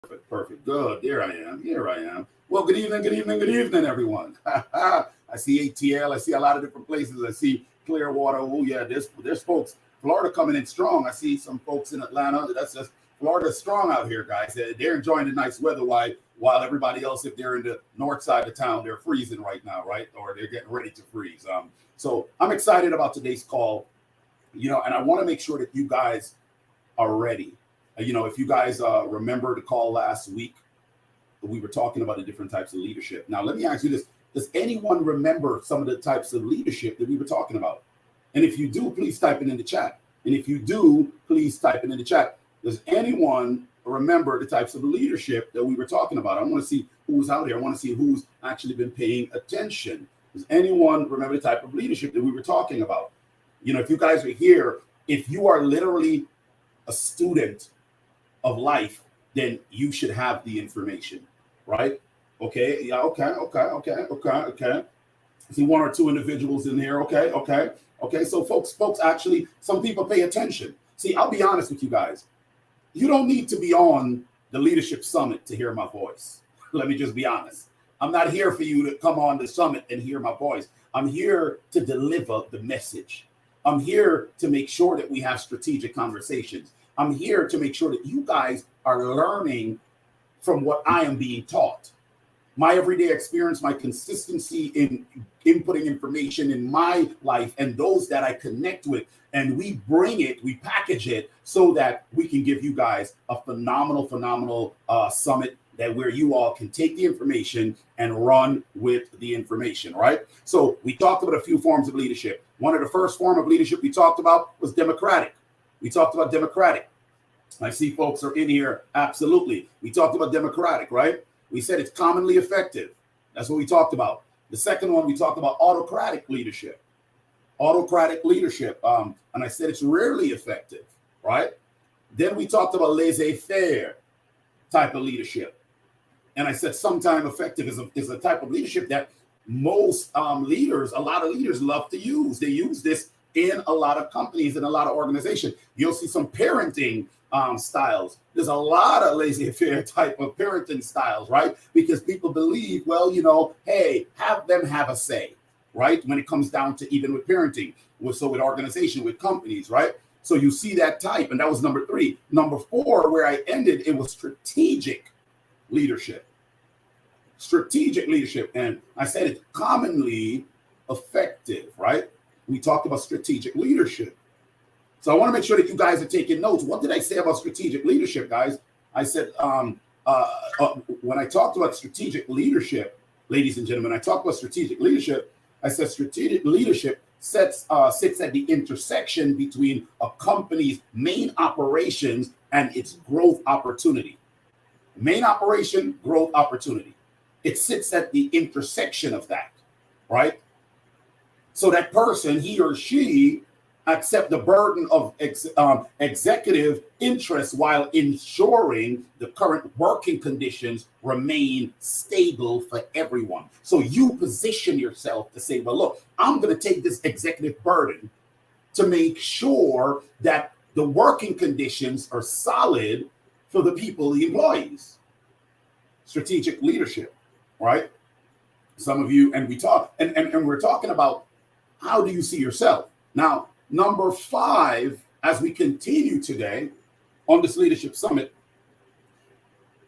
Perfect, perfect. Good. There I am. Here I am. Well, good evening, good evening, good evening, everyone. I see ATL. I see a lot of different places. I see Clearwater. Oh, yeah, there's folks. Florida coming in strong. I see some folks in Atlanta. That's just Florida's strong out here, guys. They're enjoying the nice weather while everybody else, if they're in the north side of town, they're freezing right now, right? Or they're getting ready to freeze. So I'm excited about today's call, and I want to make sure that you guys are ready. If you guys remember the call last week, we were talking about the different types of leadership. Now, let me ask you this. Does anyone remember some of the types of leadership that we were talking about? And if you do, please type it in the chat. And if you do, please type it in the chat. Does anyone remember the types of leadership that we were talking about? I want to see who's out here. I want to see who's actually been paying attention. Does anyone remember the type of leadership that we were talking about? If you guys are here, if you are literally a student of life, then you should have the information, right? Okay, yeah, okay. See one or two individuals in here. Okay. So folks, actually, some people pay attention. See, I'll be honest with you guys. You don't need to be on the Leadership Summit to hear my voice. Let me just be honest. I'm not here for you to come on the summit and hear my voice. I'm here to deliver the message. I'm here to make sure that we have strategic conversations. I'm here to make sure that you guys are learning from what I am being taught. My everyday experience, my consistency in inputting information in my life and those that I connect with, and we we package it so that we can give you guys a phenomenal summit where you all can take the information and run with the information, right? So we talked about a few forms of leadership. One of the first form of leadership we talked about was democratic. We talked about democratic. I see folks are in here. Absolutely. We talked about democratic, right? We said it's commonly effective. That's what we talked about. The second one, we talked about autocratic leadership. Autocratic leadership. And I said it's rarely effective, right? Then we talked about laissez-faire type of leadership. And I said sometimes effective is a type of leadership that most leaders, a lot of leaders love to use. They use this in a lot of companies and a lot of organizations. You'll see some parenting styles. There's a lot of laissez-faire type of parenting styles, right? Because people believe, hey, have them have a say, right? When it comes down to even with parenting, with organization, with companies, right? So you see that type, and that was number 3. Number 4, where I ended, it was strategic leadership. Strategic leadership, and I said it's commonly effective, right? We talked about strategic leadership. So I want to make sure that you guys are taking notes. What did I say about strategic leadership, guys? I said, when I talked about strategic leadership, ladies and gentlemen, I talked about strategic leadership. I said strategic leadership sits at the intersection between a company's main operations and its growth opportunity. Main operation, growth opportunity. It sits at the intersection of that, right? So that person, he or she, accept the burden of executive interest while ensuring the current working conditions remain stable for everyone. So you position yourself to say, well, look, I'm going to take this executive burden to make sure that the working conditions are solid for the people, the employees. Strategic leadership, right? Some of you, and we talk, and we're talking about how do you see yourself? Now, number 5, as we continue today on this Leadership Summit,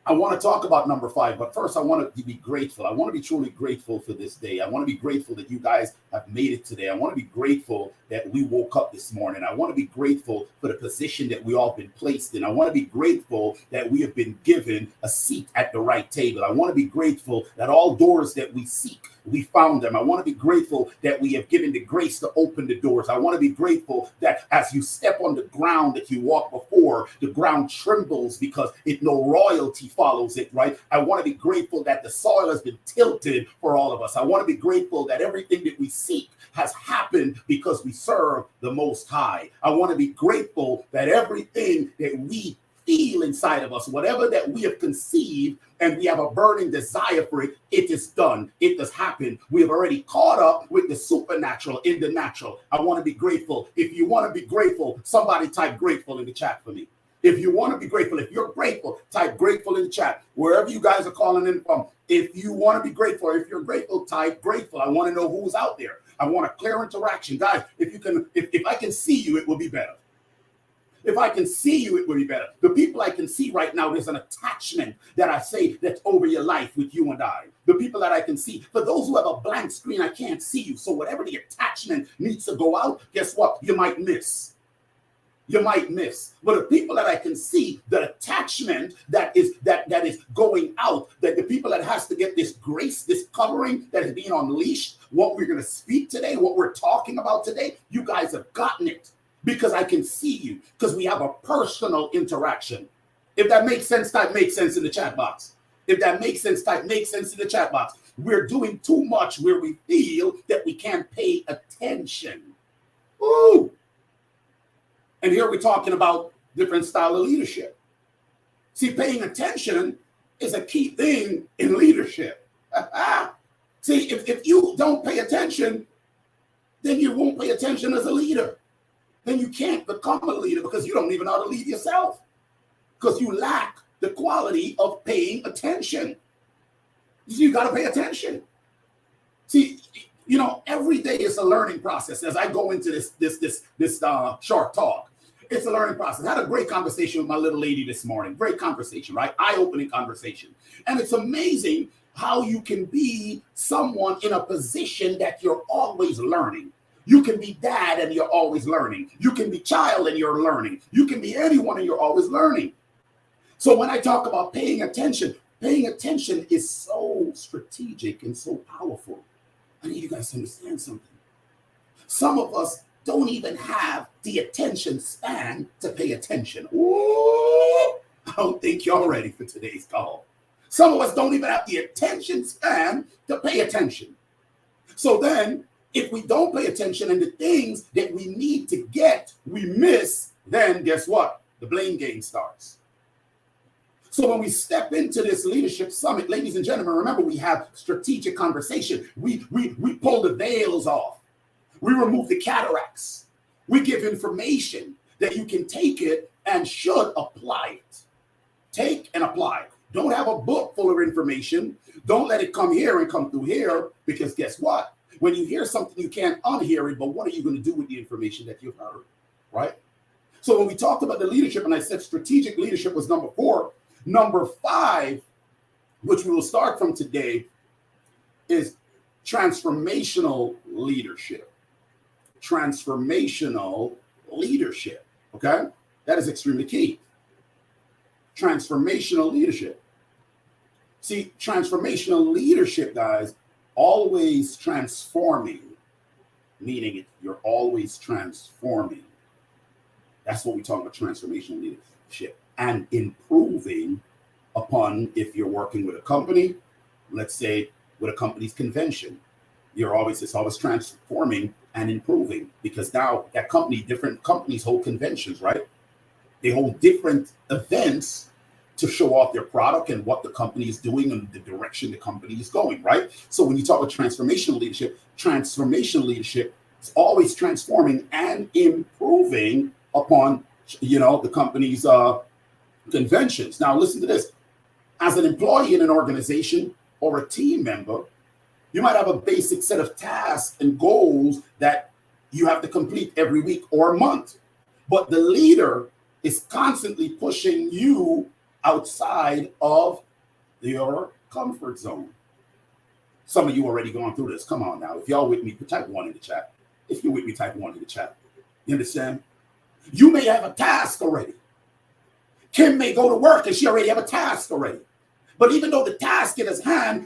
I want to talk about number 5, but first I want to be grateful. I want to be truly grateful for this day. I want to be grateful that you guys have made it today. I want to be grateful that we woke up this morning. I want to be grateful for the position that we all been placed in. I want to be grateful that we have been given a seat at the right table. I want to be grateful that all doors that we seek, we found them. I want to be grateful that we have given the grace to open the doors. I want to be grateful that as you step on the ground that you walk before, the ground trembles because no royalty follows it, right? I want to be grateful that the soil has been tilted for all of us. I want to be grateful that everything that we seek has happened because we serve the Most High. I want to be grateful that everything that we feel inside of us, whatever that we have conceived and we have a burning desire for it, it is done. It has happened. We have already caught up with the supernatural in the natural. I want to be grateful. If you want to be grateful, somebody type grateful in the chat for me. If you want to be grateful, if you're grateful, type grateful in the chat. Wherever you guys are calling in from, if you want to be grateful, if you're grateful, type grateful. I want to know who's out there. I want a clear interaction. Guys, if I can see you, it will be better. If I can see you, it will be better. The people I can see right now, there's an attachment that I say that's over your life with you and I. The people that I can see. For those who have a blank screen, I can't see you. So whatever the attachment needs to go out, guess what? You might miss. You might miss. But the people that I can see, the attachment that is going out, that the people that has to get this grace, this covering that is being unleashed, what we're going to speak today, what we're talking about today, you guys have gotten it. Because I can see you, because we have a personal interaction. If that makes sense, type make sense in the chat box. If that makes sense, type make sense in the chat box. We're doing too much where we feel that we can't pay attention. Ooh. And here we're talking about different style of leadership. See, paying attention is a key thing in leadership. See, if you don't pay attention, then you won't pay attention as a leader. Then you can't become a leader because you don't even know how to lead yourself because you lack the quality of paying attention. You got to pay attention. See, you know, every day is a learning process. As I go into this short talk, it's a learning process. I had a great conversation with my little lady this morning. Great conversation, right? Eye-opening conversation. And it's amazing how you can be someone in a position that you're always learning. You can be dad and you're always learning. You can be child and you're learning. You can be anyone and you're always learning. So when I talk about paying attention is so strategic and so powerful. I need you guys to understand something. Some of us don't even have the attention span to pay attention. Ooh, I don't think y'all ready for today's call. Some of us don't even have the attention span to pay attention. So then, if we don't pay attention and the things that we need to get, we miss, then guess what? The blame game starts. So when we step into this leadership summit, ladies and gentlemen, remember we have strategic conversation. We pull the veils off. We remove the cataracts. We give information that you can take it and should apply it. Take and apply. Don't have a book full of information. Don't let it come here and come through here because guess what? When you hear something, you can't unhear it, but what are you going to do with the information that you've heard, right? So when we talked about the leadership, and I said strategic leadership was number 4, number 5, which we will start from today, is transformational leadership. Transformational leadership, okay? That is extremely key. Transformational leadership. See, transformational leadership, guys, always transforming, meaning you're always transforming. That's what we talk about, transformational leadership, and improving upon. If you're working with a company, let's say with a company's convention, it's always transforming and improving because now that company, different companies hold conventions, right? They hold different events to show off their product and what the company is doing and the direction the company is going, right? So when you talk about transformational leadership is always transforming and improving upon, the company's conventions. Now, listen to this. As an employee in an organization or a team member, you might have a basic set of tasks and goals that you have to complete every week or month. But the leader is constantly pushing you outside of your comfort zone. Some of you already gone through this. Come on now. If y'all with me, type 1 in the chat. If you're with me, type 1 in the chat. You understand? You may have a task already. Kim may go to work and she already have a task already. But even though the task is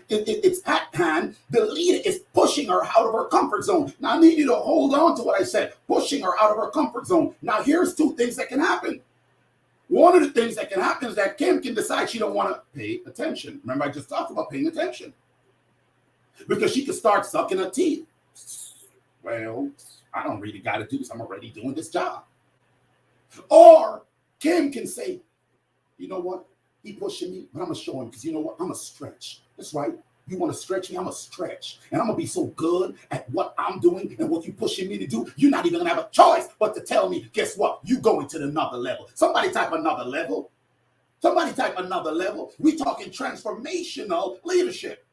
it's at hand, the leader is pushing her out of her comfort zone. Now, I need you to hold on to what I said, pushing her out of her comfort zone. Now, here's 2 things that can happen. One of the things that can happen is that Kim can decide she don't want to pay attention. Remember, I just talked about paying attention. Because she could start sucking her teeth. Well, I don't really got to do this. I'm already doing this job. Or Kim can say, you know what? He pushing me, but I'm going to show him because you know what? I'm a stretch. That's right. You want to stretch me? I'm going to stretch. And I'm going to be so good at what I'm doing and what you're pushing me to do. You're not even going to have a choice but to tell me, guess what? You going to another level. Somebody type another level. Somebody type another level. We talking transformational leadership.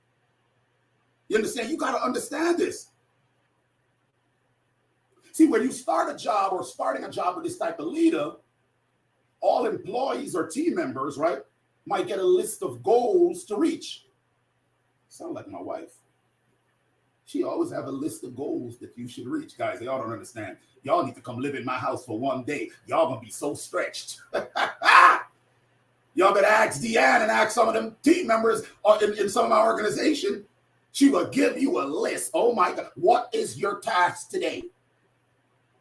You understand? You got to understand this. See, when you start a job or starting a job with this type of leader, all employees or team members, right, might get a list of goals to reach. Sound like my wife. She always have a list of goals that you should reach. Guys, y'all don't understand. Y'all need to come live in my house for one day. Y'all gonna be so stretched. Y'all better ask Deanne and ask some of them team members in some of my organization. She will give you a list. Oh my God, what is your task today?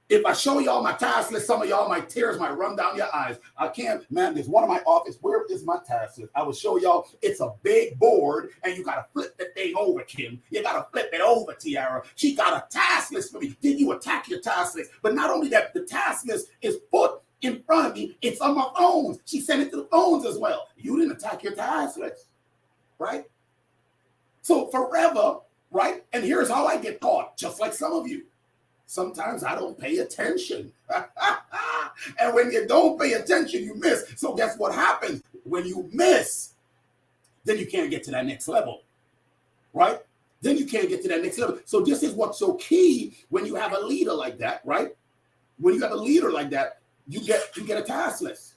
If I show y'all my task list, some of y'all, my tears might run down your eyes. I can't, man, there's one in my office. Where is my task list? I will show y'all. It's a big board, and you got to flip the thing over, Kim. You got to flip it over, Tiara. She got a task list for me. Then you attack your task list. But not only that, the task list is put in front of me. It's on my phones. She sent it to the phones as well. You didn't attack your task list, right? So forever, right? And here's how I get caught, just like some of you. Sometimes I don't pay attention. And when you don't pay attention, you miss. So guess what happens? When you miss, then you can't get to that next level, right? Then you can't get to that next level. So this is what's so key when you have a leader like that, right? When you have a leader like that, you get a task list.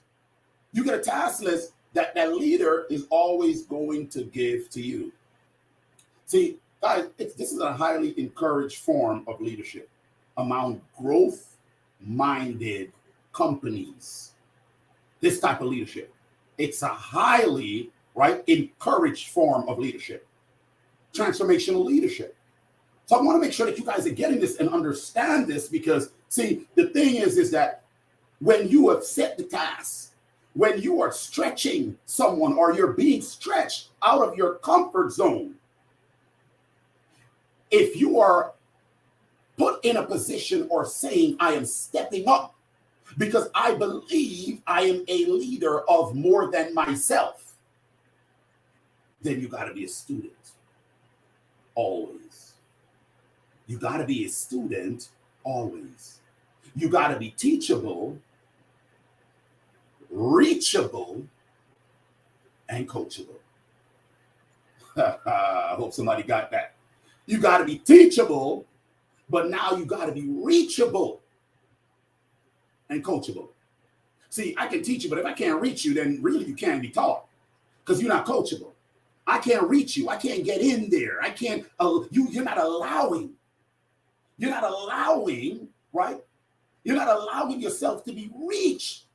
You get a task list that leader is always going to give to you. See, guys, this is a highly encouraged form of leadership among growth-minded companies. This type of leadership. It's a highly, right, encouraged form of leadership. Transformational leadership. So I want to make sure that you guys are getting this and understand this because, see, the thing is that when you have set the task, when you are stretching someone or you're being stretched out of your comfort zone, if you are put in a position or saying, I am stepping up because I believe I am a leader of more than myself, then you got to be a student. Always. You got to be a student always. You got to be teachable, reachable, and coachable. I hope somebody got that. You got to be teachable, but now you got to be reachable and coachable. See, I can teach you, but if I can't reach you, then really you can't be taught because you're not coachable. I can't reach you. I can't get in there. I can't, you're not allowing. You're not allowing, right? You're not allowing yourself to be reached.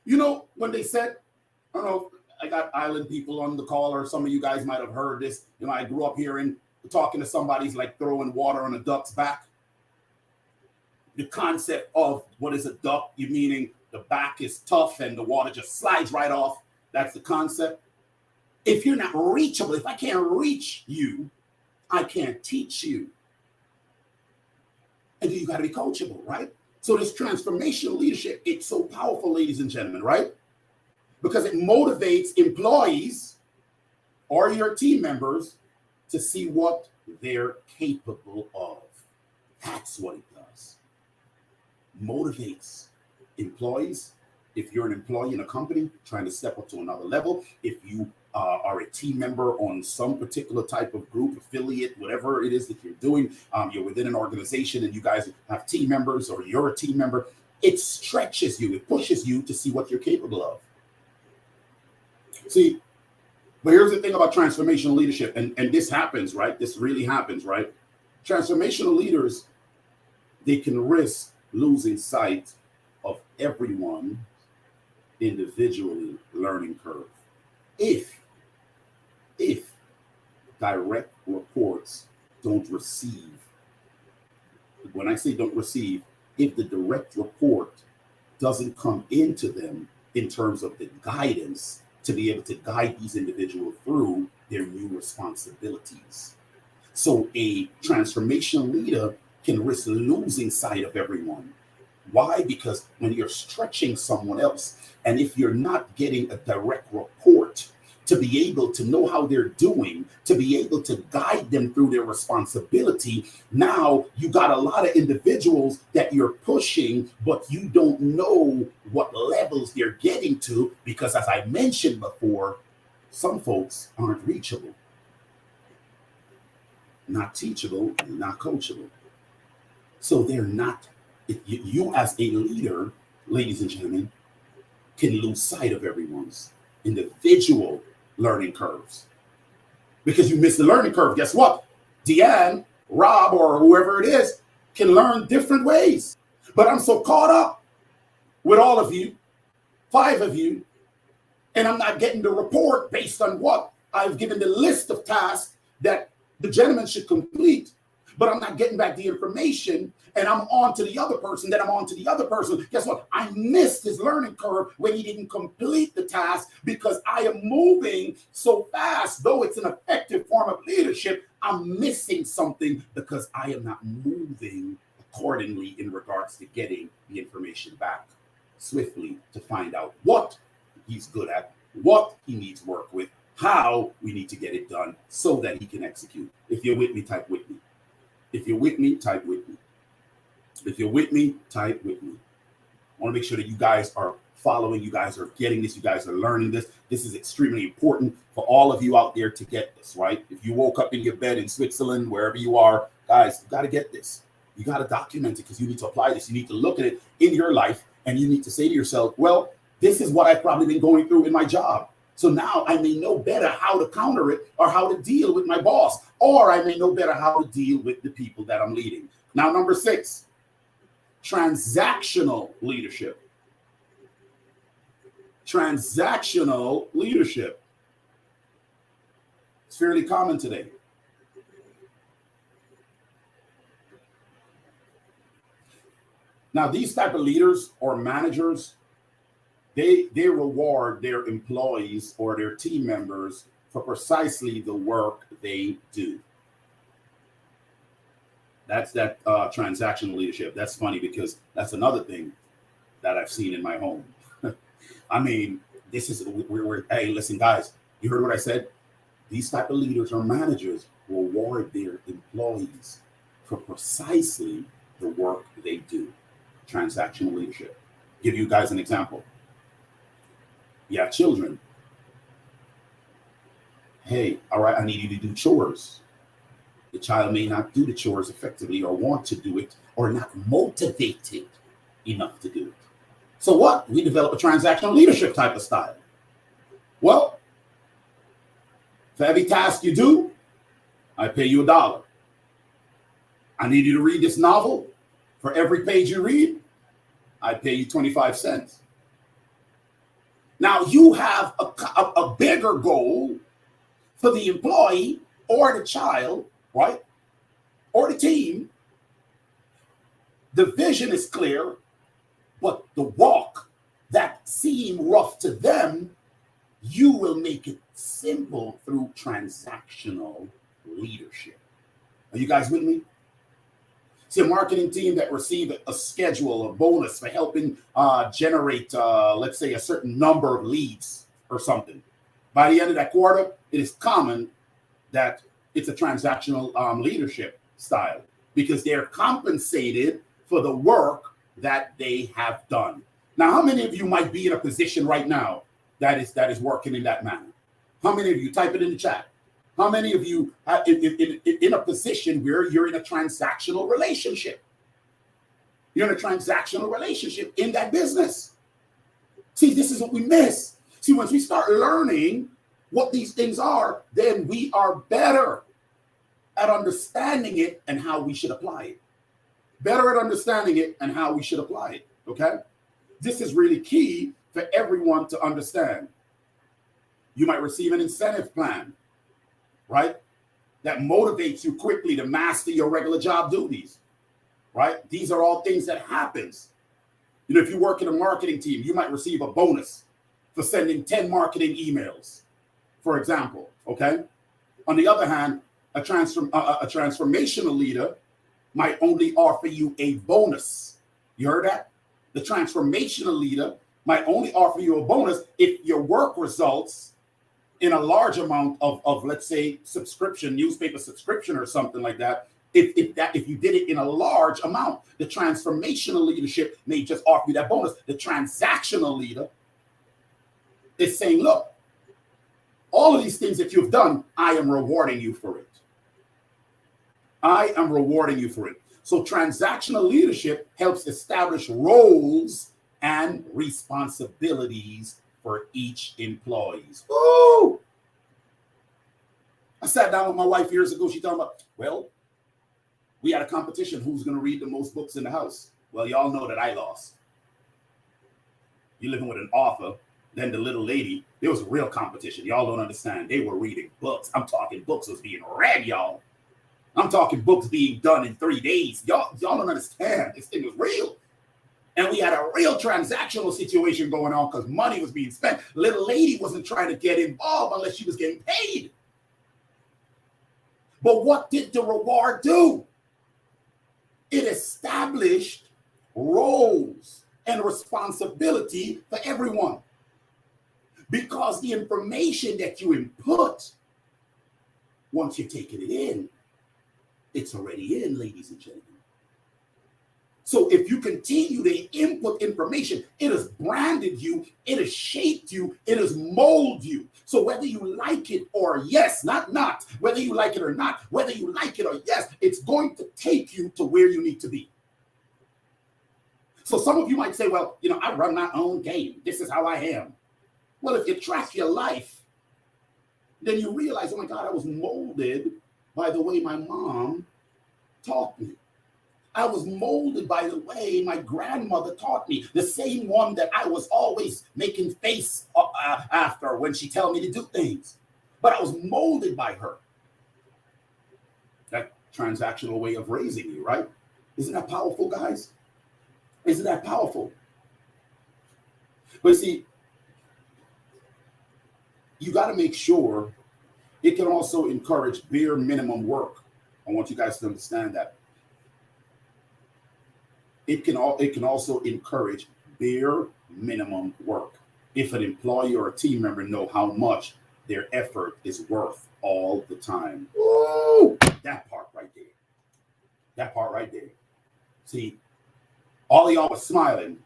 You know, when they said, I don't know, I got island people on the call, or some of you guys might have heard this. You know, I grew up hearing, talking to somebody's like throwing water on a duck's back. The concept of what is a duck, you meaning the back is tough and the water just slides right off. That's the concept. If you're not reachable, if I can't reach you, I can't teach you. And then you got to be coachable, right? So this transformational leadership, it's so powerful, ladies and gentlemen, right? Because it motivates employees or your team members to see what they're capable of. That's what it does. Motivates employees. If you're an employee in a company trying to step up to another level, if you are a team member on some particular type of group, affiliate, whatever it is that you're doing, you're within an organization and you guys have team members or you're a team member, it stretches you, it pushes you to see what you're capable of. See, but here's the thing about transformational leadership, and this happens, right? This really happens, right? Transformational leaders, they can risk losing sight of everyone individually learning curve. If direct reports don't receive, when I say don't receive, if the direct report doesn't come into them in terms of the guidance to be able to guide these individuals through their new responsibilities. So a transformational leader can risk losing sight of everyone. Why? Because when you're stretching someone else, and if you're not getting a direct report to be able to know how they're doing, to be able to guide them through their responsibility. Now you got a lot of individuals that you're pushing, but you don't know what levels they're getting to, because as I mentioned before, some folks aren't reachable, not teachable, not coachable. So they're not, you as a leader, ladies and gentlemen, can lose sight of everyone's individual learning curves. Because you miss the learning curve, guess what? Deanne, Rob, or whoever it is can learn different ways. But I'm so caught up with all of you, 5 of you, and I'm not getting the report based on what I've given the list of tasks that the gentleman should complete, but I'm not getting back the information, and I'm on to the other person, then I'm on to the other person. Guess what? I missed his learning curve when he didn't complete the task, because I am moving so fast. Though it's an effective form of leadership, I'm missing something because I am not moving accordingly in regards to getting the information back swiftly to find out what he's good at, what he needs work with, how we need to get it done so that he can execute. If you're with me, type with me. If you're with me, type with me. If you're with me, type with me. I want to make sure that you guys are following, you guys are getting this, you guys are learning this. This is extremely important for all of you out there to get this, right? If you woke up in your bed in Switzerland, wherever you are, guys, you got to get this. You got to document it, because you need to apply this. You need to look at it in your life, and you need to say to yourself, well, this is what I've probably been going through in my job. So now I may know better how to counter it, or how to deal with my boss, or I may know better how to deal with the people that I'm leading. Now, number 6, transactional leadership. Transactional leadership. It's fairly common today. Now, these type of leaders or managers, they reward their employees or their team members for precisely the work they do. That's that transactional leadership. That's funny, because that's another thing that I've seen in my home. I mean, this is, hey, listen, guys, you heard what I said? These type of leaders or managers reward their employees for precisely the work they do. Transactional leadership. Give you guys an example. You have children. Hey, all right, I need you to do chores. The child may not do the chores effectively, or want to do it, or not motivated enough to do it. So what? We develop a transactional leadership type of style. Well, for every task you do, I pay you $1. I need you to read this novel. For every page you read, I pay you 25 cents. Now you have a bigger goal for the employee or the child, right? Or the team. The vision is clear, but the walk that seemed rough to them, you will make it simple through transactional leadership. Are you guys with me? See, a marketing team that receive a schedule, a bonus for helping generate, let's say, a certain number of leads or something. By the end of that quarter, it is common that it's a transactional leadership style, because they're compensated for the work that they have done. Now, how many of you might be in a position right now that is working in that manner? How many of you? Type it in the chat. How many of you are in a position where you're in a transactional relationship? You're in a transactional relationship in that business. See, this is what we miss. See, once we start learning what these things are, then we are better at understanding it and how we should apply it. Better at understanding it and how we should apply it, okay? This is really key for everyone to understand. You might receive an incentive plan, right? That motivates you quickly to master your regular job duties, right? These are all things that happens. You know, if you work in a marketing team, you might receive a bonus for sending 10 marketing emails, for example, okay? On the other hand, a transformational leader might only offer you a bonus. You heard that? The transformational leader might only offer you a bonus if your work results in a large amount of let's say subscription, newspaper subscription or something like that, if you did it in a large amount, the transformational leadership may just offer you that bonus. The transactional leader is saying, look, all of these things that you've done, I am rewarding you for it. I am rewarding you for it. So transactional leadership helps establish roles and responsibilities for each employee. Ooh! I sat down with my wife years ago. She talking about, well, we had a competition. Who's going to read the most books in the house? Well, y'all know that I lost. You're living with an author. Then the little lady, there was a real competition. Y'all don't understand. They were reading books. I'm talking books was being read, y'all. I'm talking books being done in 3 days. Y'all don't understand. This thing was real. And we had a real transactional situation going on because money was being spent. Little lady wasn't trying to get involved unless she was getting paid. But what did the reward do? It established roles and responsibility for everyone. Because the information that you input, once you're taking it in, it's already in, ladies and gentlemen. So if you continue to input information, it has branded you, it has shaped you, it has molded you. So whether you like it or yes, not, whether you like it or not, whether you like it or yes, it's going to take you to where you need to be. So some of you might say, well, I run my own game. This is how I am. Well, if you track your life, then you realize, oh my God, I was molded by the way my mom taught me. I was molded by the way my grandmother taught me, the same one that I was always making face after when she tell me to do things. But I was molded by her. That transactional way of raising you, right? Isn't that powerful, guys? Isn't that powerful? But see, you got to make sure it can also encourage bare minimum work. I want you guys to understand that. It can also encourage bare minimum work. If an employee or a team member know how much their effort is worth all the time. Ooh, that part right there. That part right there. See, all of y'all were smiling,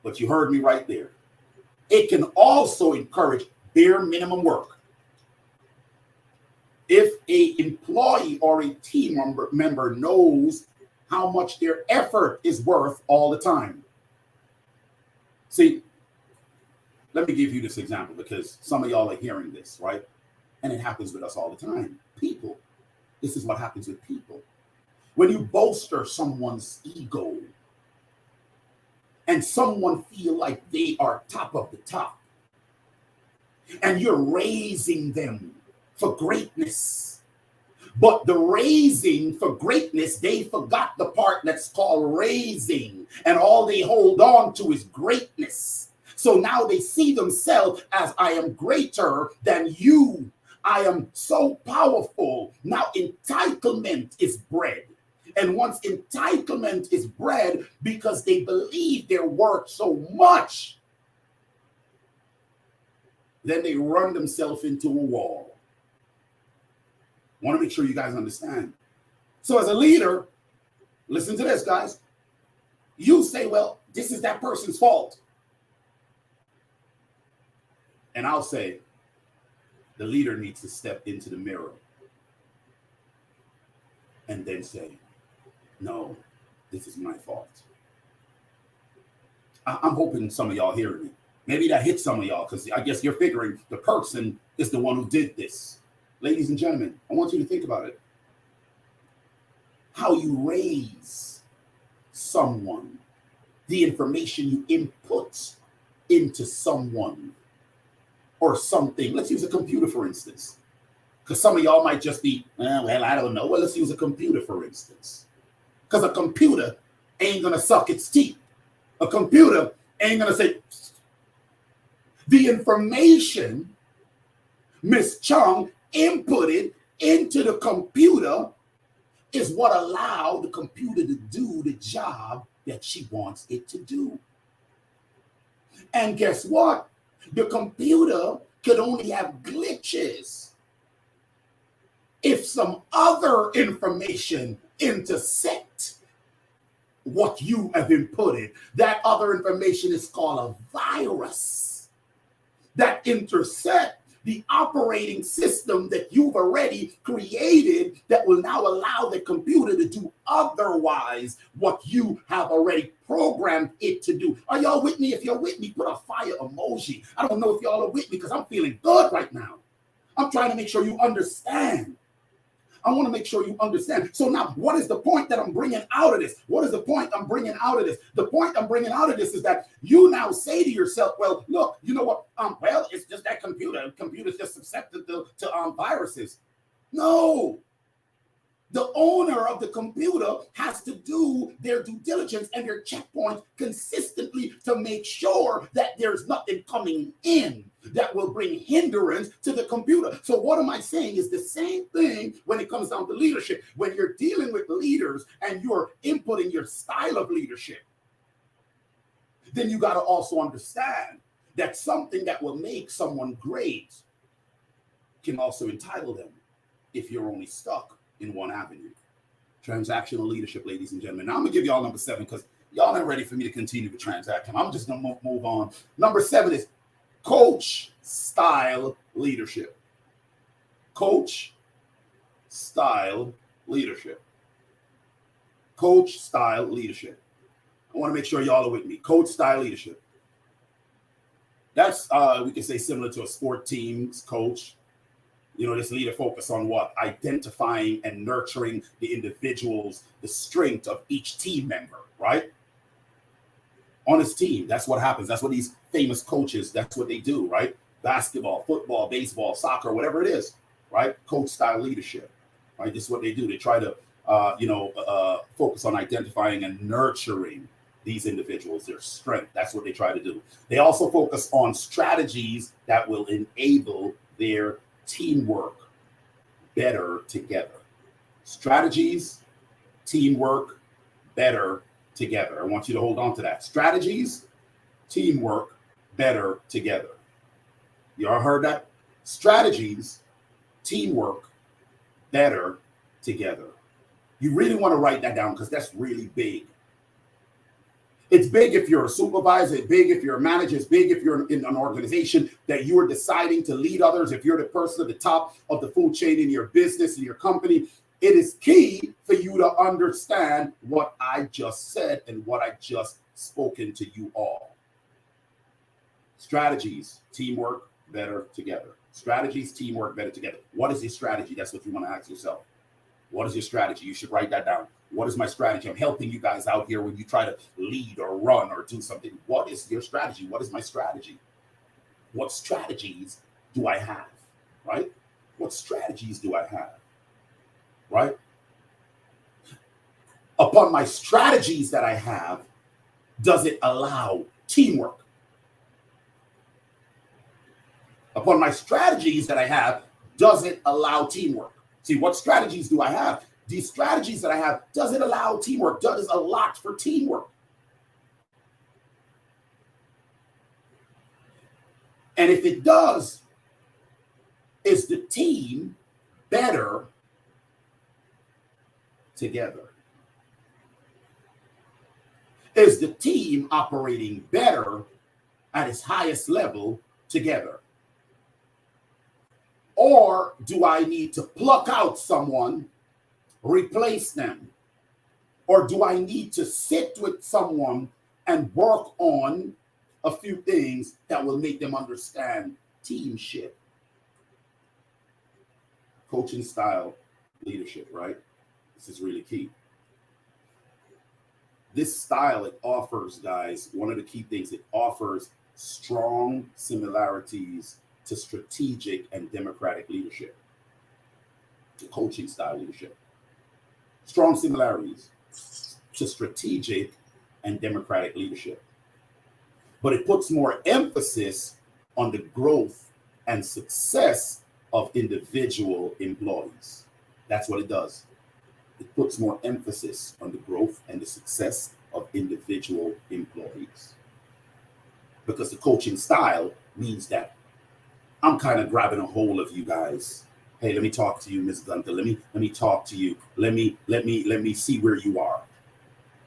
but you heard me right there. It can also encourage bare minimum work. If an employee or a team member knows how much their effort is worth all the time. See, let me give you this example because some of y'all are hearing this, right? And it happens with us all the time. People. This is what happens with people. When you bolster someone's ego and someone feel like they are top of the top and you're raising them for greatness. But the raising for greatness, they forgot the part that's called raising. And all they hold on to is greatness. So now they see themselves as I am greater than you. I am so powerful. Now entitlement is bred. And once entitlement is bred because they believe they're worth so much, then they run themselves into a wall. I want to make sure you guys understand. So as a leader, listen to this, guys. You say, well, this is that person's fault. And I'll say, the leader needs to step into the mirror and then say, no, this is my fault. I'm hoping some of y'all hearing me. Maybe that hits some of y'all because I guess you're figuring the person is the one who did this. Ladies and gentlemen, I want you to think about it. How you raise someone, the information you input into someone or something. Let's use a computer, for instance. Because some of y'all might just be, well, I don't know. Well, let's use a computer, for instance. Because a computer ain't going to suck its teeth. A computer ain't going to say, the information Miss Chung inputted into the computer is what allowed the computer to do the job that she wants it to do. And guess what? The computer could only have glitches if some other information intersect what you have inputted. That other information is called a virus that intersect the operating system that you've already created that will now allow the computer to do otherwise what you have already programmed it to do. Are y'all with me? If you're with me, put a fire emoji. I don't know if y'all are with me because I'm feeling good right now. I'm trying to make sure you understand. I want to make sure you understand. So now, what is the point that I'm bringing out of this? What is the point I'm bringing out of this? The point I'm bringing out of this is that you now say to yourself, well, look, you know what? Well, it's just that computer. Computer's just susceptible to viruses. No. The owner of the computer has to do their due diligence and their checkpoints consistently to make sure that there's nothing coming in that will bring hindrance to the computer. So what am I saying is the same thing when it comes down to leadership. When you're dealing with leaders and you're inputting your style of leadership, then you got to also understand that something that will make someone great can also entitle them if you're only stuck in one avenue. Transactional leadership, ladies and gentlemen. Now I'm gonna give y'all number 7 because y'all not ready for me to continue with transaction. I'm just gonna move on. Number 7 is coach style leadership. Coach style leadership. Coach style leadership. I want to make sure y'all are with me. Coach style leadership. That's we can say similar to a sport team's coach. You know, this leader focus on what? Identifying and nurturing the individuals, the strength of each team member, right? On his team, that's what happens. That's what these famous coaches, that's what they do, right? Basketball, football, baseball, soccer, whatever it is, right? Coach style leadership, right? This is what they do. They try to, focus on identifying and nurturing these individuals, their strength. That's what they try to do. They also focus on strategies that will enable their teamwork better together. Strategies, teamwork, better together. I want you to hold on to that. Strategies, teamwork, better together. You all heard that? Strategies, teamwork, better together. You really want to write that down because that's really big. It's big if you're a supervisor, it's big if you're a manager, it's big if you're in an organization that you are deciding to lead others. If you're the person at the top of the food chain in your business, in your company, it is key for you to understand what I just said and what I just spoken to you all. Strategies, teamwork, better together. Strategies, teamwork, better together. What is your strategy? That's what you want to ask yourself. What is your strategy? You should write that down. What is my strategy? I'm helping you guys out here when you try to lead or run or do something. What is your strategy? What is my strategy? What strategies do I have? Right? What strategies do I have? Right? Upon my strategies that I have, does it allow teamwork? Upon my strategies that I have, does it allow teamwork? See, what strategies do I have? These strategies that I have, does it allow teamwork? Does it allot for teamwork? And if it does, is the team better together? Is the team operating better at its highest level together? Or do I need to pluck out someone, replace them? Or do I need to sit with someone and work on a few things that will make them understand teamship? Coaching style leadership, right? This is really key. This style, it offers, guys, one of the key things, it offers strong similarities to strategic and democratic leadership, to coaching style leadership. Strong similarities to strategic and democratic leadership. But it puts more emphasis on the growth and success of individual employees. That's what it does. It puts more emphasis on the growth and the success of individual employees. Because the coaching style means that I'm kind of grabbing a hold of you guys. Hey, let me talk to you, Miss Gunther. Let me talk to you. Let me see where you are.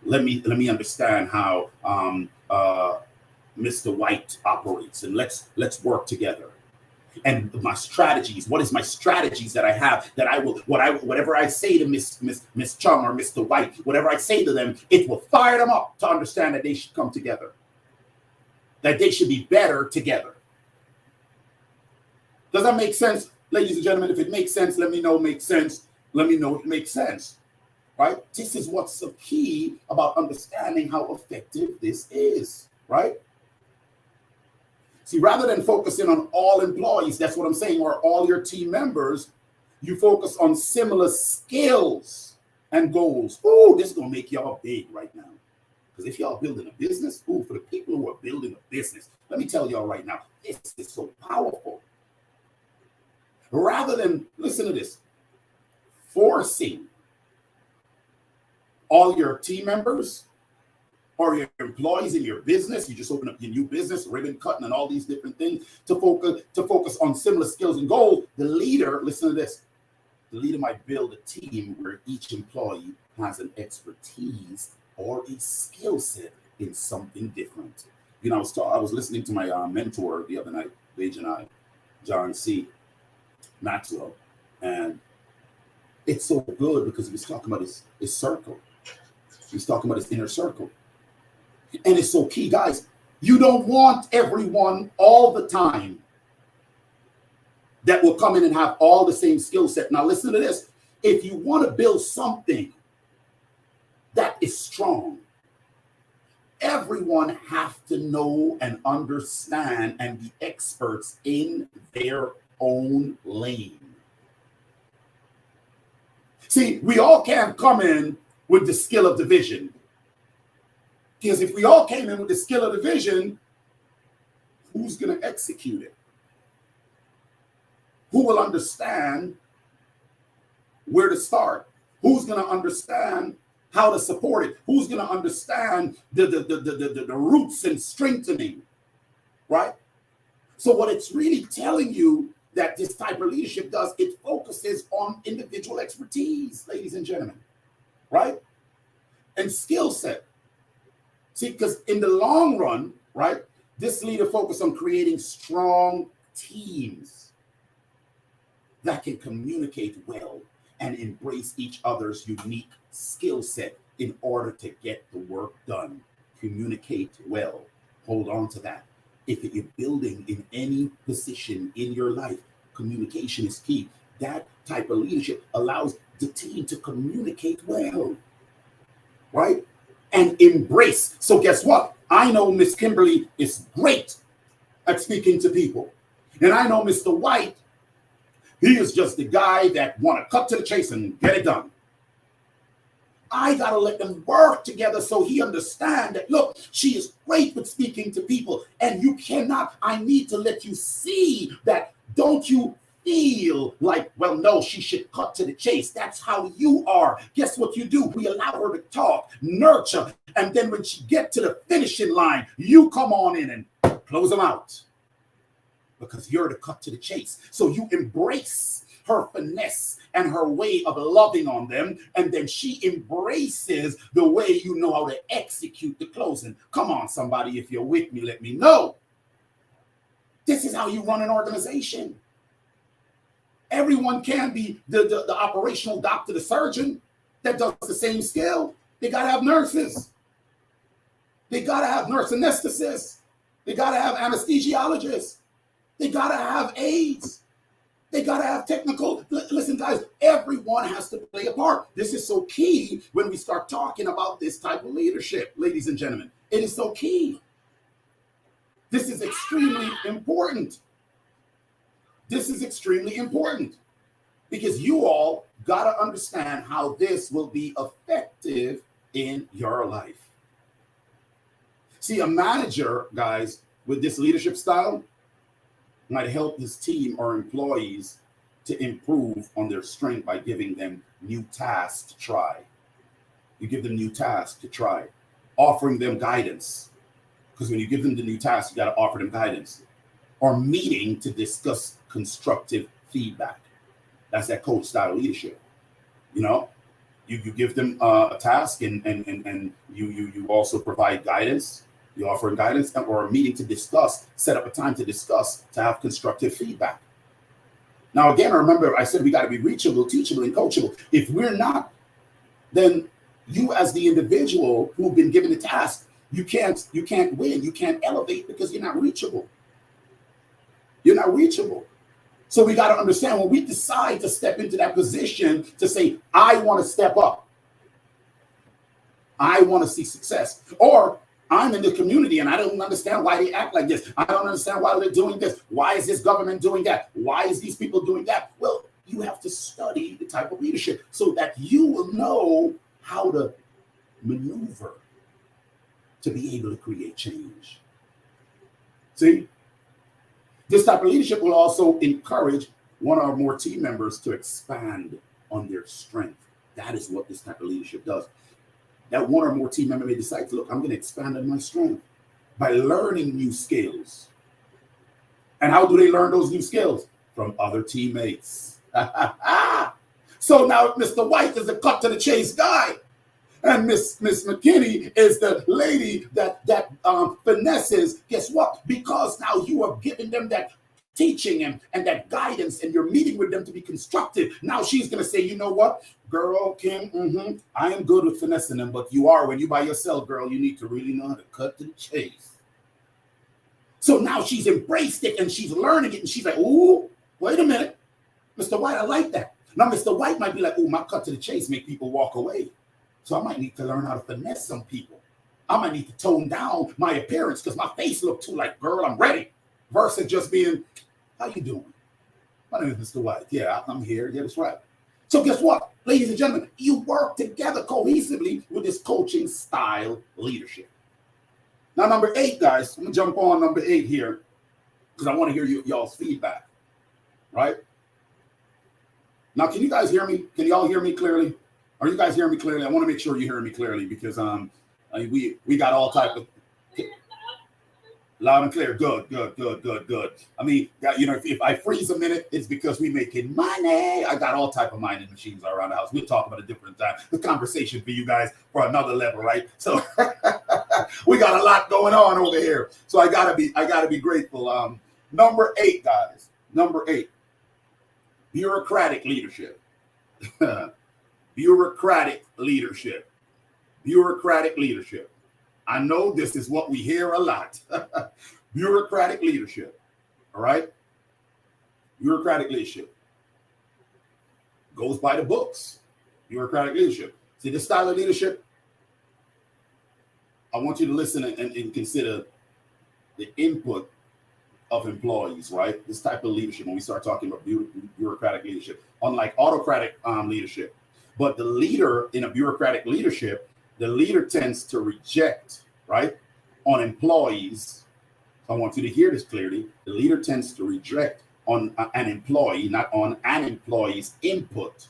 Let me understand how Mr. White operates, and let's work together. And my strategies, what is my strategies that I have, that I will, whatever I say to Miss Chung or Mr. White, whatever I say to them, it will fire them up to understand that they should come together, that they should be better together. Does that make sense, ladies and gentlemen? If it makes sense, let me know it makes sense. Let me know it makes sense, right? This is what's so key about understanding how effective this is, right? See, rather than focusing on all employees, that's what I'm saying, or all your team members, you focus on similar skills and goals. Ooh, this is going to make y'all big right now. Because if y'all building a business, ooh, for the people who are building a business, let me tell y'all right now, this is so powerful. Rather than, listen to this, forcing all your team members or your employees in your business, you just open up your new business, ribbon cutting and all these different things, to focus on similar skills and goals. The leader, listen to this, the leader might build a team where each employee has an expertise or a skill set in something different. You know, I was listening to my mentor the other night, Paige and I, John C. Maxwell, and it's so good because he was talking about his circle. He's talking about his inner circle. And it's so key, guys. You don't want everyone all the time that will come in and have all the same skill set. Now, listen to this. If you want to build something that is strong, everyone have to know and understand and be experts in their own lane. See, we all can't come in with the skill of division. Because if we all came in with the skill of division, who's going to execute it? Who will understand where to start? Who's going to understand how to support it? Who's going to understand the roots and strengthening, right? So what it's really telling you that this type of leadership does, it focuses on individual expertise, ladies and gentlemen, right? And skill set. See, because in the long run, right, this leader focuses on creating strong teams that can communicate well and embrace each other's unique skill set in order to get the work done. Communicate well. Hold on to that. If you're building in any position in your life, communication is key. That type of leadership allows the team to communicate well, right? And embrace. So guess what? I know Miss Kimberly is great at speaking to people. And I know Mr. White, he is just the guy that want to cut to the chase and get it done. I got to let them work together so he understand that, look, she is great with speaking to people, and you cannot, I need to let you see that. Don't you feel like, well, no, she should cut to the chase. That's how you are. Guess what you do? We allow her to talk, nurture, and then when she get to the finishing line, you come on in and close them out because you're to cut to the chase. So you embrace her finesse and her way of loving on them, and then she embraces the way you know how to execute the closing. Come on, somebody, if you're with me, let me know. This is how you run an organization. Everyone can be the operational doctor, the surgeon that does the same skill. They got to have nurses. They got to have nurse anesthetists. They got to have anesthesiologists. They got to have aides. They got to have technical. Listen, guys, everyone has to play a part. This is so key when we start talking about this type of leadership, ladies and gentlemen. It is so key. This is extremely important. This is extremely important because you all got to understand how this will be effective in your life. See, a manager, guys, with this leadership style might help his team or employees to improve on their strength by giving them new tasks to try. You give them new tasks to try, offering them guidance. Because when you give them the new tasks, you got to offer them guidance. or meeting to discuss constructive feedback. That's that coach style leadership. You know, you give them a task, and you also provide guidance. You offer guidance or a meeting to discuss, set up a time to discuss, to have constructive feedback. Now, again, remember, I said we got to be reachable, teachable, and coachable. If we're not, then you as the individual who've been given the task, you can't win. You can't elevate because you're not reachable. You're not reachable. So we got to understand, when we decide to step into that position to say, I want to step up, I want to see success, or I'm in the community and I don't understand why they act like this. I don't understand why they're doing this. Why is this government doing that? Why is these people doing that? Well, you have to study the type of leadership so that you will know how to maneuver to be able to create change. See? This type of leadership will also encourage one or more team members to expand on their strength. That is what this type of leadership does. That one or more team member may decide to, look, I'm going to expand on my strength by learning new skills. And how do they learn those new skills? From other teammates. So now Mr. White is a cut to the chase guy. And Miss McKinney is the lady that finesses. Guess what? Because now you are giving them that teaching and that guidance, and you're meeting with them to be constructive. Now she's going to say, you know what, girl, Kim, I am good with finessing them, but you are, when you by yourself, girl, you need to really know how to cut to the chase. So now she's embraced it and she's learning it, and she's like, ooh, wait a minute, Mr. White, I like that. Now Mr. White might be like, ooh, my cut to the chase make people walk away. So I might need to learn how to finesse some people. I might need to tone down my appearance because my face looked too like, girl, I'm ready. Versus just being, how you doing? My name is Mr. White. Yeah, I'm here. Yeah, that's right. So guess what? Ladies and gentlemen, you work together cohesively with this coaching style leadership. Now, number 8, guys, I'm going to jump on number 8 here because I want to hear y'all's feedback, right? Now, can you guys hear me? Can y'all hear me clearly? Are you guys hearing me clearly? I want to make sure you hear me clearly because we got all type of loud and clear. Good. I mean, you know, if I freeze a minute, it's because we making money. I got all type of mining machines around the house. We'll talk about a different time. The conversation for you guys for another level, right? So we got a lot going on over here. So I gotta be grateful. Number 8, guys. Number 8, bureaucratic leadership. Bureaucratic leadership. Bureaucratic leadership. I know this is what we hear a lot. Bureaucratic leadership. All right? Bureaucratic leadership. Goes by the books. Bureaucratic leadership. See, this style of leadership, I want you to listen and consider the input of employees, right? This type of leadership, when we start talking about bureaucratic leadership, unlike autocratic leadership. But the leader in a bureaucratic leadership, the leader tends to reject, right, on employees. So I want you to hear this clearly. The leader tends to reject on an employee, not on an employee's input,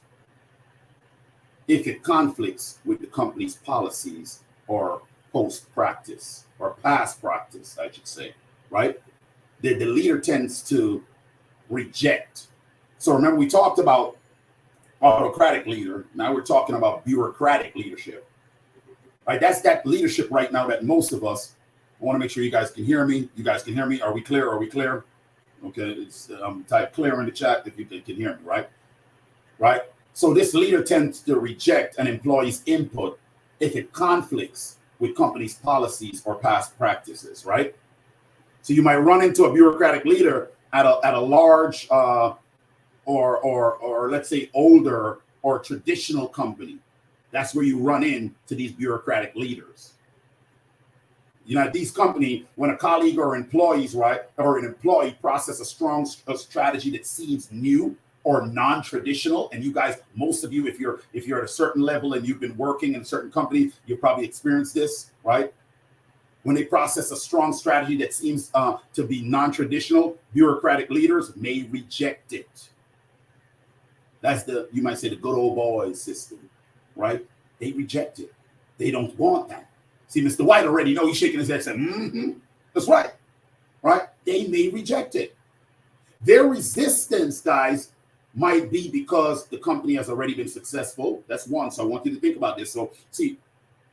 if it conflicts with the company's policies or post practice or past practice, I should say, right? The leader tends to reject. So remember, we talked about autocratic leader. Now we're talking about bureaucratic leadership. Right? That's that leadership right now that most of us, I want to make sure you guys can hear me. You guys can hear me. Are we clear? Are we clear? Okay. It's type clear in the chat if you can hear me, right? Right. So this leader tends to reject an employee's input if it conflicts with company's policies or past practices, right? So you might run into a bureaucratic leader at a large or let's say older or traditional company. That's where you run into these bureaucratic leaders. You know, these companies, when a colleague or employees, right, or an employee process a strong strategy that seems new or non-traditional, and you guys, most of you, if you're at a certain level and you've been working in a certain company, you probably experienced this, right? When they process a strong strategy that seems to be non-traditional, bureaucratic leaders may reject it. That's you might say, the good old boys system, right? They reject it. They don't want that. See, Mr. White already know, he's shaking his head saying, that's right, right? they may reject it. Their resistance, guys, might be because the company has already been successful. That's one. So I want you to think about this. So see,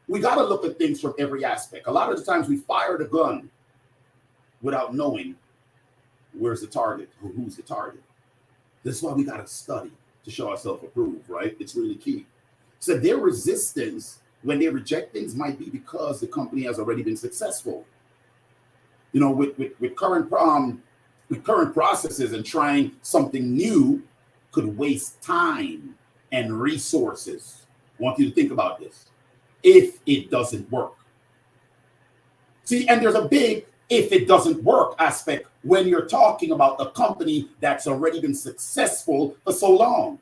we got to look at things from every aspect. A lot of the times we fire the gun without knowing where's the target or who's the target. This is why we got to study to show ourselves approved, right? It's really key. So their resistance when they reject things might be because the company has already been successful. You know, with current processes and trying something new could waste time and resources. I want you to think about this. If it doesn't work. See, and there's a big if it doesn't work aspect when you're talking about a company that's already been successful for so long.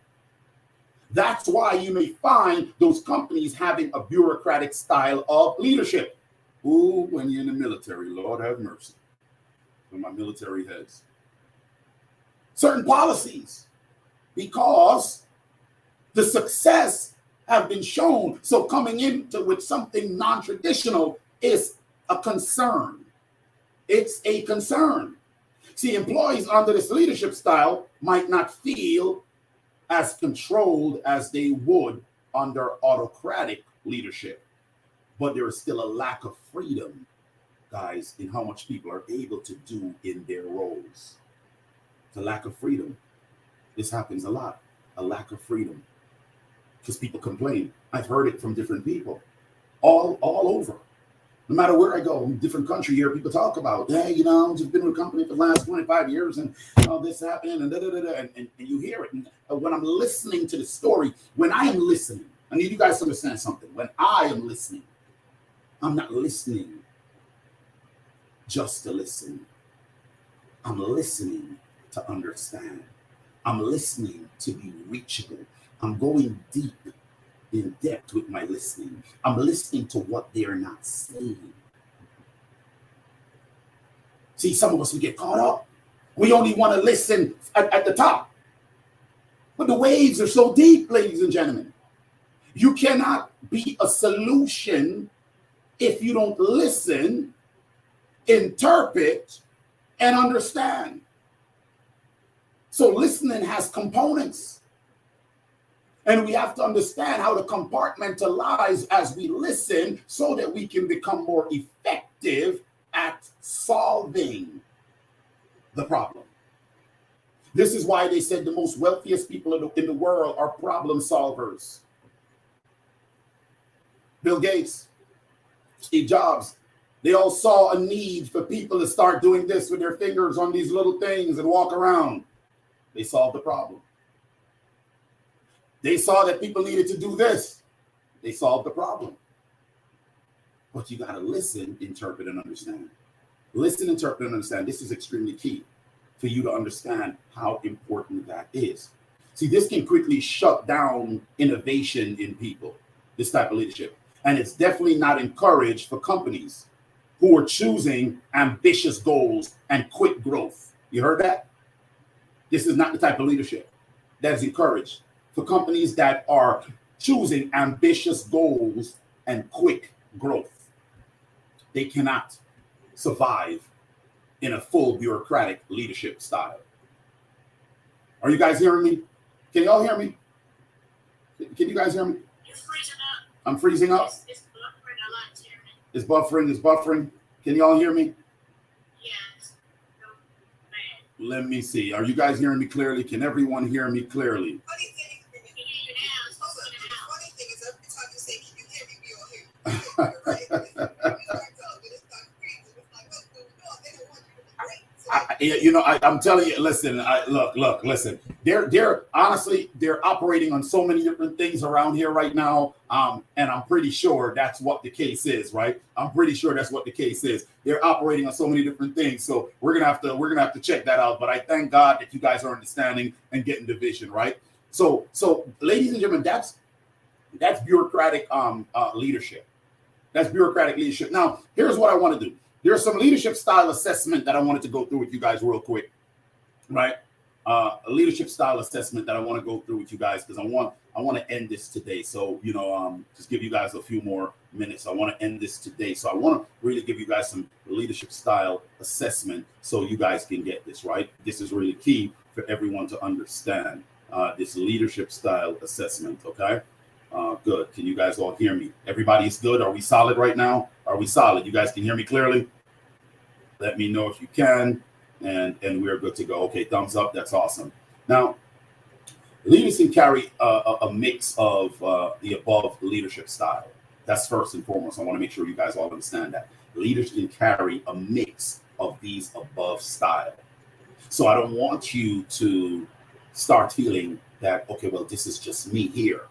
That's why you may find those companies having a bureaucratic style of leadership. Ooh, when you're in the military, Lord have mercy. For my military heads. Certain policies, because the success have been shown. So coming into with something non-traditional is a concern. It's a concern. See, employees under this leadership style might not feel as controlled as they would under autocratic leadership. But there is still a lack of freedom, guys, in how much people are able to do in their roles. It's a lack of freedom. This happens a lot, a lack of freedom. Because people complain. I've heard it from different people all over. No matter where I go, in different country here, people talk about, hey, you know, I've just been with a company for the last 25 years and this happened and da-da-da-da, and you hear it. And when I'm listening to the story, when I am listening, I need you guys to understand something. When I am listening, I'm not listening just to listen. I'm listening to understand. I'm listening to be reachable. I'm going deep in depth with my listening. I'm listening to what they're not saying. See, some of us, we get caught up. We only want to listen at the top. But the waves are so deep, ladies and gentlemen. You cannot be a solution if you don't listen, interpret, and understand. So listening has components. And we have to understand how to compartmentalize as we listen so that we can become more effective at solving the problem. This is why they said the most wealthiest people in the world are problem solvers. Bill Gates, Steve Jobs, they all saw a need for people to start doing this with their fingers on these little things and walk around. They solved the problem. They saw that people needed to do this. They solved the problem. But you got to listen, interpret, and understand. Listen, interpret, and understand. This is extremely key for you to understand how important that is. See, this can quickly shut down innovation in people, this type of leadership. And it's definitely not encouraged for companies who are choosing ambitious goals and quick growth. You heard that? This is not the type of leadership that is encouraged for companies that are choosing ambitious goals and quick growth. They cannot survive in a full bureaucratic leadership style. Are you guys hearing me? Can y'all hear me? Can you guys hear me? You're freezing up. I'm freezing up? It's buffering a lot, Chairman. It's buffering. Can y'all hear me? Yes. No, man. Let me see. Are you guys hearing me clearly? Can everyone hear me clearly? Funny thing is, every time you say, can you hear me, we all hear you. I'm telling you, listen, listen. They're honestly, they're operating on so many different things around here right now. And I'm pretty sure that's what the case is, right? I'm pretty sure that's what the case is. They're operating on so many different things. So we're gonna have to check that out. But I thank God that you guys are understanding and getting the vision, right? So ladies and gentlemen, that's bureaucratic leadership. That's bureaucratic leadership. Now, here's what I want to do. There's some leadership style assessment that I wanted to go through with you guys real quick, right? A leadership style assessment that I want to go through with you guys because I want to end this today. So just give you guys a few more minutes. I want to end this today. So I want to really give you guys some leadership style assessment so you guys can get this right. This is really key for everyone to understand this leadership style assessment. Okay. Good. Can you guys all hear me? Everybody's good. Are we solid right now? Are we solid? You guys can hear me clearly? Let me know if you can. And we're good to go. Okay, thumbs up. That's awesome. Now, leaders can carry a mix of the above leadership style. That's first and foremost. I want to make sure you guys all understand that. Leaders can carry a mix of these above style. So I don't want you to start feeling that, okay, well, this is just me here.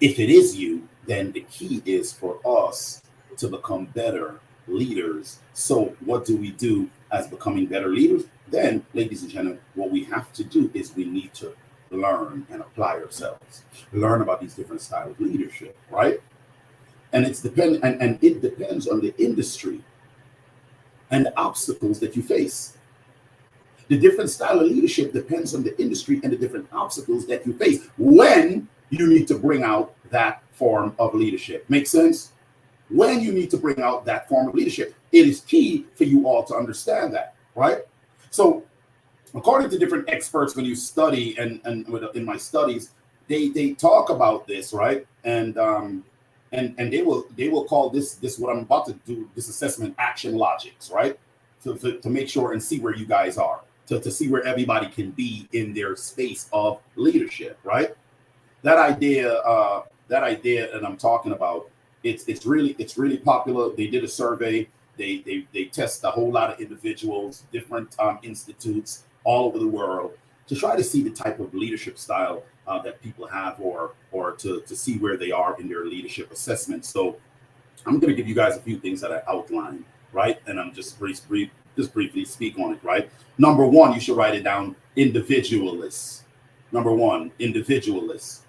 If it is you, then the key is for us to become better leaders. So what do we do as becoming better leaders? Then, ladies and gentlemen, what we have to do is we need to learn and apply ourselves, learn about these different styles of leadership, right? And it depends on the industry and the obstacles that you face. The different style of leadership depends on the industry and the different obstacles that you face when you need to bring out that form of leadership. Make sense? When you need to bring out that form of leadership, it is key for you all to understand that, right? So according to different experts, when you study and in my studies, they talk about this, right? And they will call this what I'm about to do, this assessment, action logics, right? To make sure and see where you guys are, to see where everybody can be in their space of leadership, right? That idea that I'm talking about, it's really popular. They did a survey. They test a whole lot of individuals, different institutes all over the world to try to see the type of leadership style that people have, or to see where they are in their leadership assessment. So I'm going to give you guys a few things that I outlined, right? And I'm just briefly speak on it, right? Number one, you should write it down: individualist. Number one, individualist.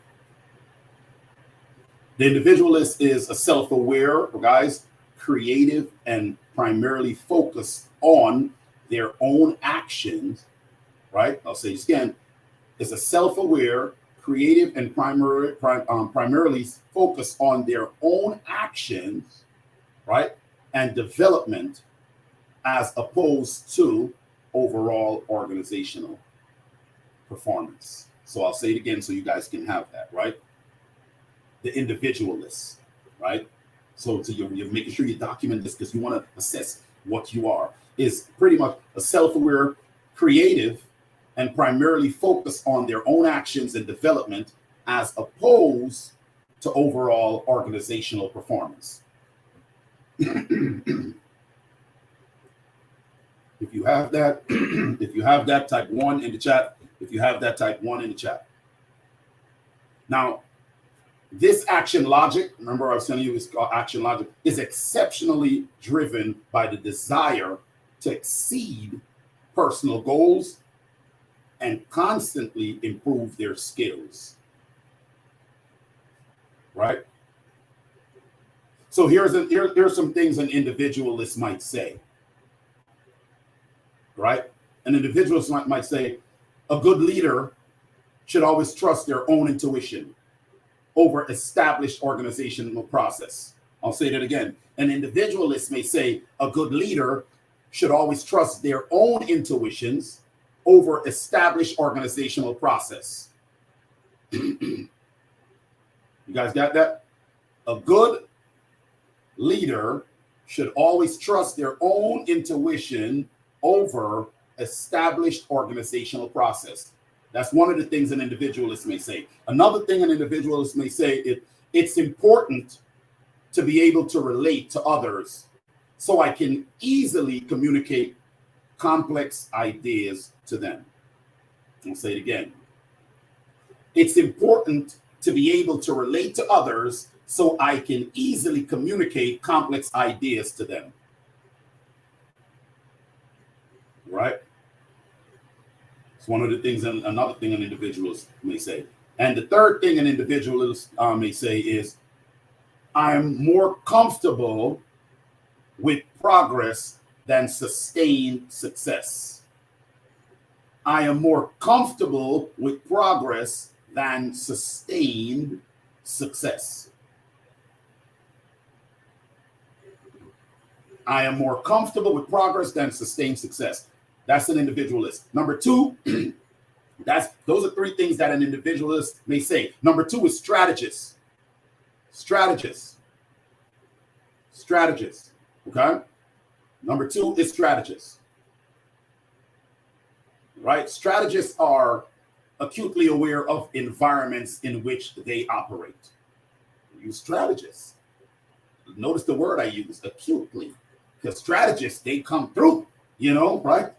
The individualist is a self-aware, guys, creative, and primarily focused on their own actions, right? I'll say this again. It's a self-aware, creative, and primarily focused on their own actions, right? And development, as opposed to overall organizational performance. So I'll say it again so you guys can have that, right? The individualist, right? So you're making sure you document this because you want to assess what you are. Is pretty much a self-aware, creative, and primarily focused on their own actions and development, as opposed to overall organizational performance. If you have that, if you have that, type 1 in the chat. If you have that, type 1 in the chat. Now, this action logic, remember I was telling you it's called action logic, is exceptionally driven by the desire to exceed personal goals and constantly improve their skills, right? So here's some things an individualist might say, right? An individualist might say, a good leader should always trust their own intuition over established organizational process. I'll say that again. An individualist may say a good leader should always trust their own intuitions over established organizational process. You guys got that? A good leader should always trust their own intuition over established organizational process. That's one of the things an individualist may say. Another thing an individualist may say, it's important to be able to relate to others so I can easily communicate complex ideas to them. I'll say it again. It's important to be able to relate to others so I can easily communicate complex ideas to them. Right? It's one of the things, and another thing an individualist may say. And the third thing an individualist may say is, I'm more comfortable with progress than sustained success. I am more comfortable with progress than sustained success. I am more comfortable with progress than sustained success. That's an individualist. Number two, those are three things that an individualist may say. Number two is strategist. Strategist. Strategist. Okay? Number two is strategist. Right? Strategists are acutely aware of environments in which they operate. You strategists. Notice the word I use, acutely. Because strategists, they come through, right?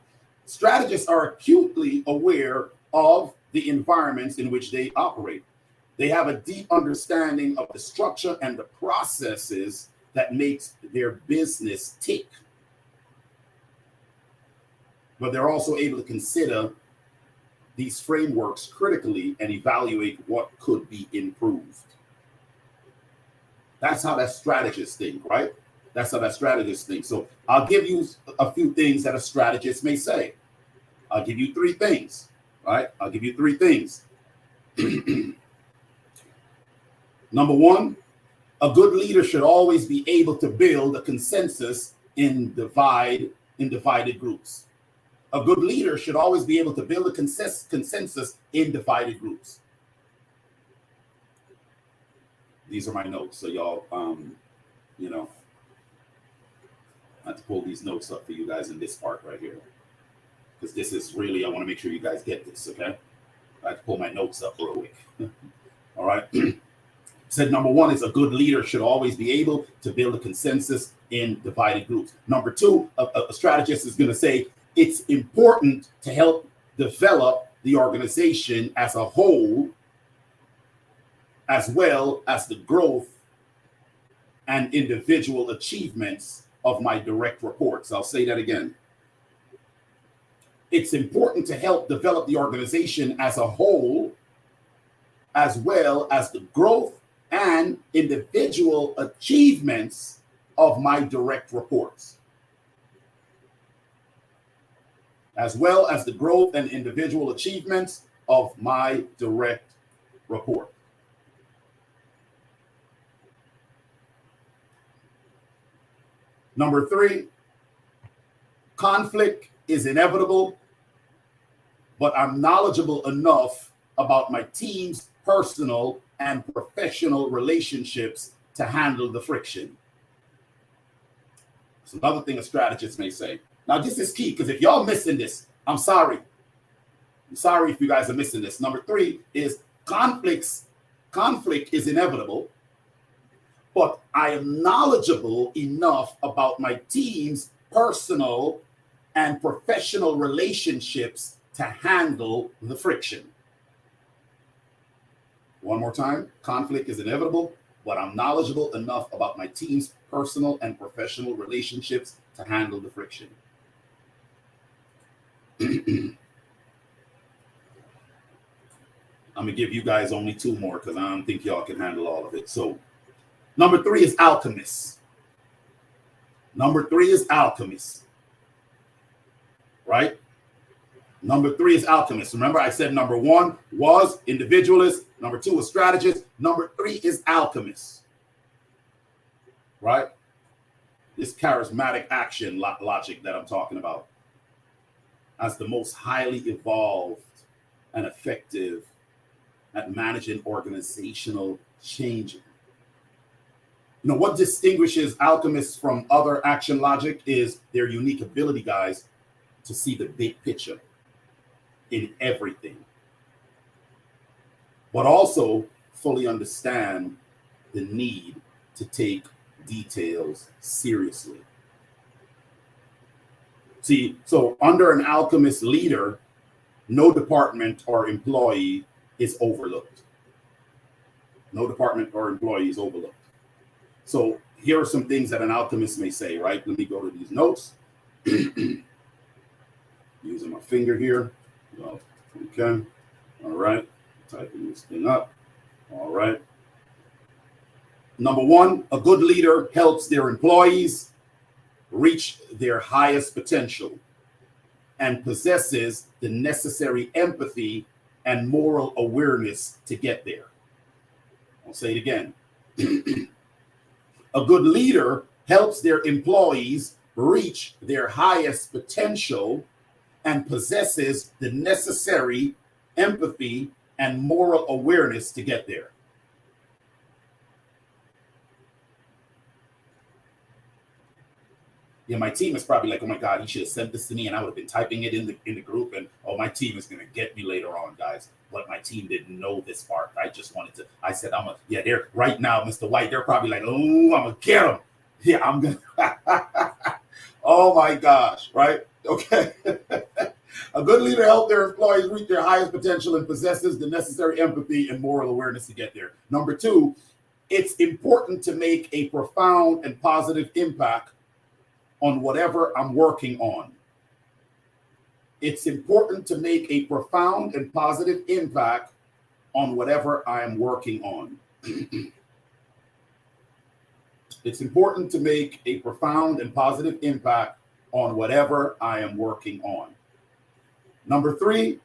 Strategists are acutely aware of the environments in which they operate. They have a deep understanding of the structure and the processes that makes their business tick. But they're also able to consider these frameworks critically and evaluate what could be improved. That's how that strategist thinks, right? That's how that strategist thinks. So I'll give you a few things that a strategist may say. I'll give you three things, right? I'll give you three things. Number one, a good leader should always be able to build a consensus in divided groups. A good leader should always be able to build a consensus in divided groups. These are my notes, so y'all, I have to pull these notes up for you guys in this part right here. Because this is really, I want to make sure you guys get this, okay? I have to pull my notes up real quick. All right. Said number one is a good leader should always be able to build a consensus in divided groups. Number two, a strategist is going to say it's important to help develop the organization as a whole, as well as the growth and individual achievements of my direct reports. I'll say that again. It's important to help develop the organization as a whole, as well as the growth and individual achievements of my direct reports. As well as the growth and individual achievements of my direct report. Number three, conflict is inevitable, but I'm knowledgeable enough about my team's personal and professional relationships to handle the friction. It's another thing a strategist may say. Now, this is key, because if y'all missing this, I'm sorry. I'm sorry if you guys are missing this. Number three is conflict is inevitable, but I am knowledgeable enough about my team's personal and professional relationships to handle the friction. One more time, conflict is inevitable, but I'm knowledgeable enough about my team's personal and professional relationships to handle the friction. I'm going to give you guys only two more because I don't think y'all can handle all of it. So number three is alchemist. Number three is alchemist. Right? Number three is alchemist. Remember, I said number one was individualist. Number two was strategist. Number three is alchemist. Right? This charismatic action logic that I'm talking about as the most highly evolved and effective at managing organizational change. You know, what distinguishes alchemists from other action logic is their unique ability, guys, to see the big picture in everything, but also fully understand the need to take details seriously. See, so under an alchemist leader, no department or employee is overlooked. No department or employee is overlooked. So here are some things that an alchemist may say, right? Let me go to these notes. Using my finger here. Well, okay. All right. Typing this thing up. All right. Number one, a good leader helps their employees reach their highest potential. and possesses the necessary empathy and moral awareness to get there. I'll say it again. A good leader helps their employees reach their highest potential and possesses the necessary empathy and moral awareness to get there. Yeah, my team is probably like, oh my God, he should have sent this to me, and I would have been typing it in the group, and oh, my team is gonna get me later on, guys. But my team didn't know this part. I just wanted to. I said, they're right now, Mr. White. They're probably like, oh, I'm gonna get him. Yeah, I'm gonna. Oh my gosh, right? Okay. A good leader helps their employees reach their highest potential and possesses the necessary empathy and moral awareness to get there. Number two, it's important to make a profound and positive impact on whatever I'm working on. It's important to make a profound and positive impact on whatever I am working on. It's important to make a profound and positive impact on whatever I am working on. Number three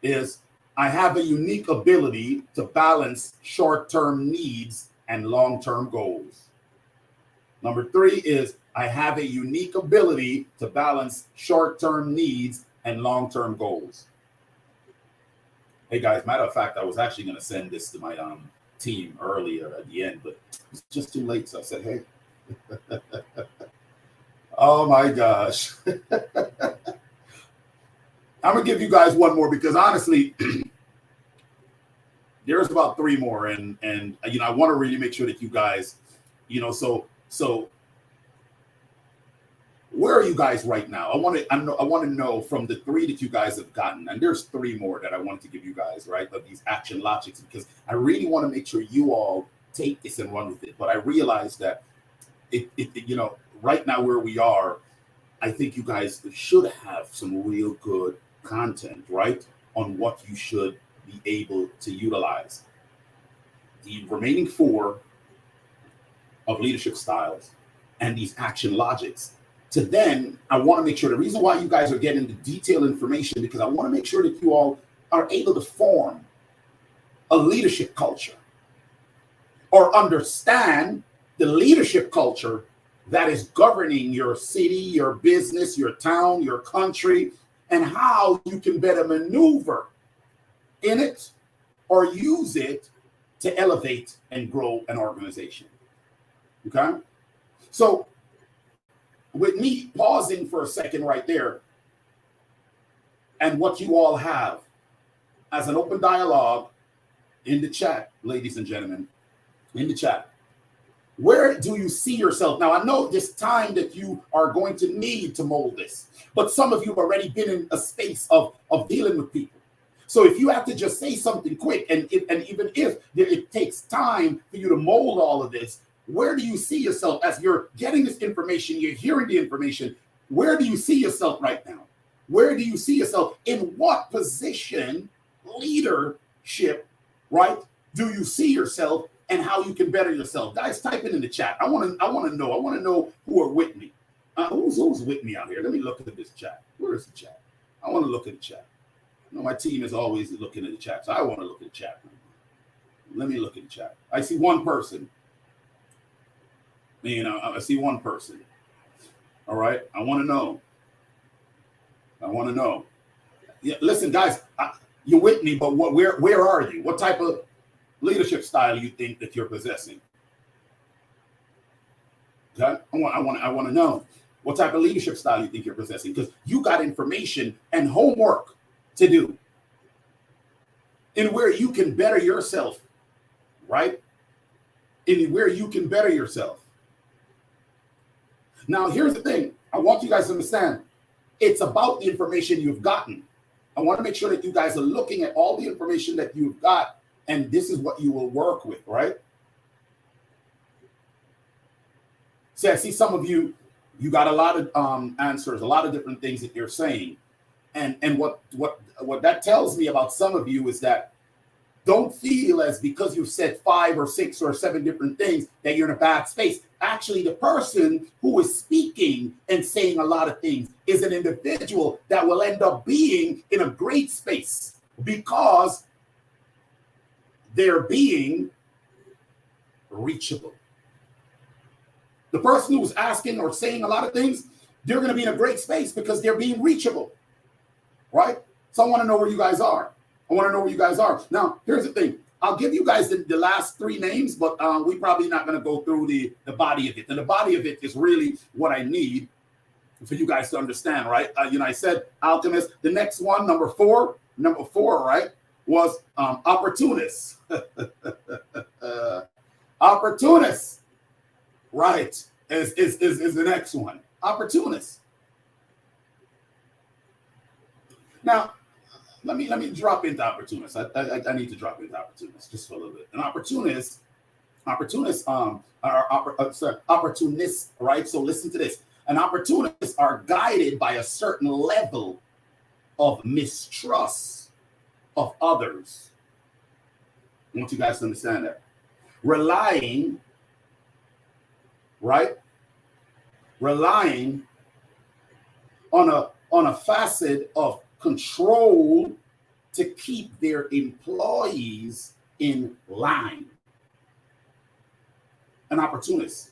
is I have a unique ability to balance short-term needs and long-term goals. Number three is I have a unique ability to balance short-term needs and long-term goals. Hey guys, matter of fact, I was actually going to send this to my team earlier at the end, but it's just too late. So I said, hey, oh my gosh. I'm going to give you guys one more because honestly, there's about three more. And I want to really make sure that you guys, so where are you guys right now? I want to know from the three that you guys have gotten, and there's three more that I wanted to give you guys, right, of these action logics, because I really want to make sure you all take this and run with it. But I realize that right now where we are, I think you guys should have some real good content, right, on what you should be able to utilize. The remaining four of leadership styles and these action logics. To then, I want to make sure the reason why you guys are getting the detailed information, because I want to make sure that you all are able to form a leadership culture or understand the leadership culture that is governing your city, your business, your town, your country, and how you can better maneuver in it or use it to elevate and grow an organization. Okay? So, with me pausing for a second right there, and what you all have as an open dialogue in the chat, ladies and gentlemen, in the chat, where do you see yourself? Now, I know this time that you are going to need to mold this, but some of you have already been in a space of dealing with people. So if you have to just say something quick, and even if it takes time for you to mold all of this, where do you see yourself as you're getting this information, you're hearing the information? Where do you see yourself right now? Where do you see yourself? In what position, leadership, right, do you see yourself and how you can better yourself? Guys, type it in the chat. I want to know who are with me. Who's with me out here? Let me look at this chat. Where is the chat? I want to look at the chat. I know my team is always looking at the chat, so I want to look at the chat. Let me look at the chat. I see one person. I see one person. All right. I want to know. Yeah. Listen, guys, you're with me, but where are you? What type of leadership style you think that you're possessing? Okay. I want to know what type of leadership style you think you're possessing, because you got information and homework to do in where you can better yourself, right? In where you can better yourself. Now, here's the thing. I want you guys to understand. It's about the information you've gotten. I want to make sure that you guys are looking at all the information that you've got, and this is what you will work with, right? See, I see some of you got a lot of answers, a lot of different things that you're saying. And what that tells me about some of you is that don't feel feel as because you've said 5 or 6 or 7 different things that you're in a bad space. Actually, the person who is speaking and saying a lot of things is an individual that will end up being in a great space because they're being reachable. The person who's asking or saying a lot of things, they're going to be in a great space because they're being reachable, right? So I want to know where you guys are. I want to know where you guys are. Now, here's the thing. I'll give you guys the last 3 names, but we're probably not going to go through the body of it. And the body of it is really what I need for you guys to understand, right? I said alchemist. The next one, number four, right, was opportunist. Opportunist, right, is the next one. Opportunist. Now, let me drop into opportunist. I need to drop into opportunist just for a little bit. An opportunist, opportunists, right? So listen to this. An opportunists are guided by a certain level of mistrust of others. I want you guys to understand that. Relying on a facet of control to keep their employees in line. An opportunist.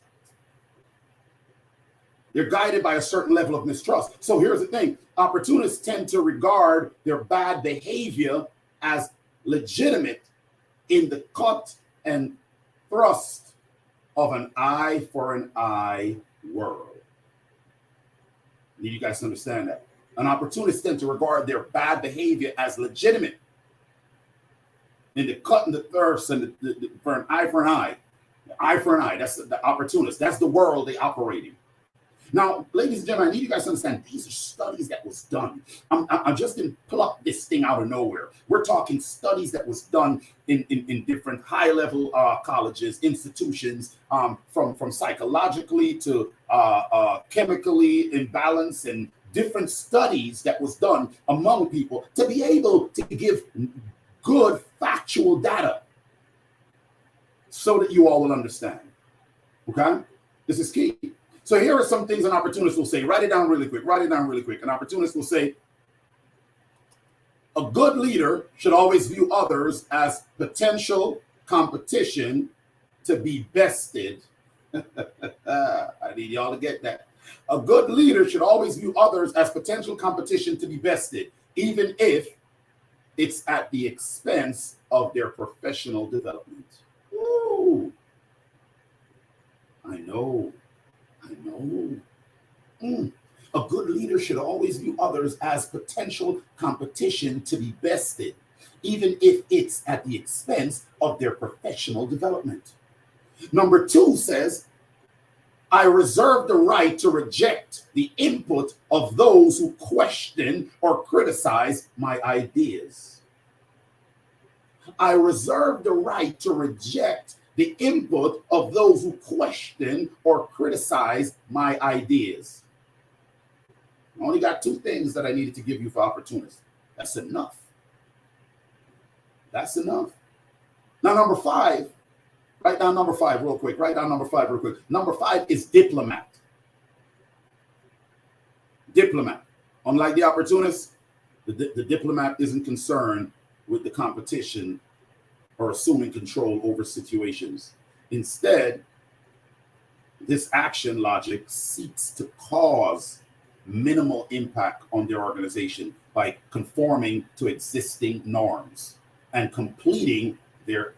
They're guided by a certain level of mistrust. So here's the thing. Opportunists tend to regard their bad behavior as legitimate in the cut and thrust of an eye for an eye world. I need you guys to understand that. An opportunist tend to regard their bad behavior as legitimate in the cut and the thirst and for an eye for an eye. Eye for an eye. That's the opportunist. That's the world they operate in. Now, ladies and gentlemen, I need you guys to understand these are studies that was done. I just didn't pluck this thing out of nowhere. We're talking studies that was done in different high-level colleges, institutions, from psychologically to chemically imbalance and different studies that was done among people to be able to give good factual data so that you all will understand. Okay? This is key. So here are some things an opportunist will say. Write it down really quick. An opportunist will say, a good leader should always view others as potential competition to be bested. I need y'all to get that. A good leader should always view others as potential competition to be bested, even if it's at the expense of their professional development. Ooh. I know. A good leader should always view others as potential competition to be bested, even if it's at the expense of their professional development. Number 2 says, I reserve the right to reject the input of those who question or criticize my ideas. I reserve the right to reject the input of those who question or criticize my ideas. I only got 2 things that I needed to give you for opportunists. That's enough. Now, number 5, write down number 5 real quick. Number 5 is diplomat. Diplomat. Unlike the opportunist, the diplomat isn't concerned with the competition or assuming control over situations. Instead, this action logic seeks to cause minimal impact on their organization by conforming to existing norms and completing their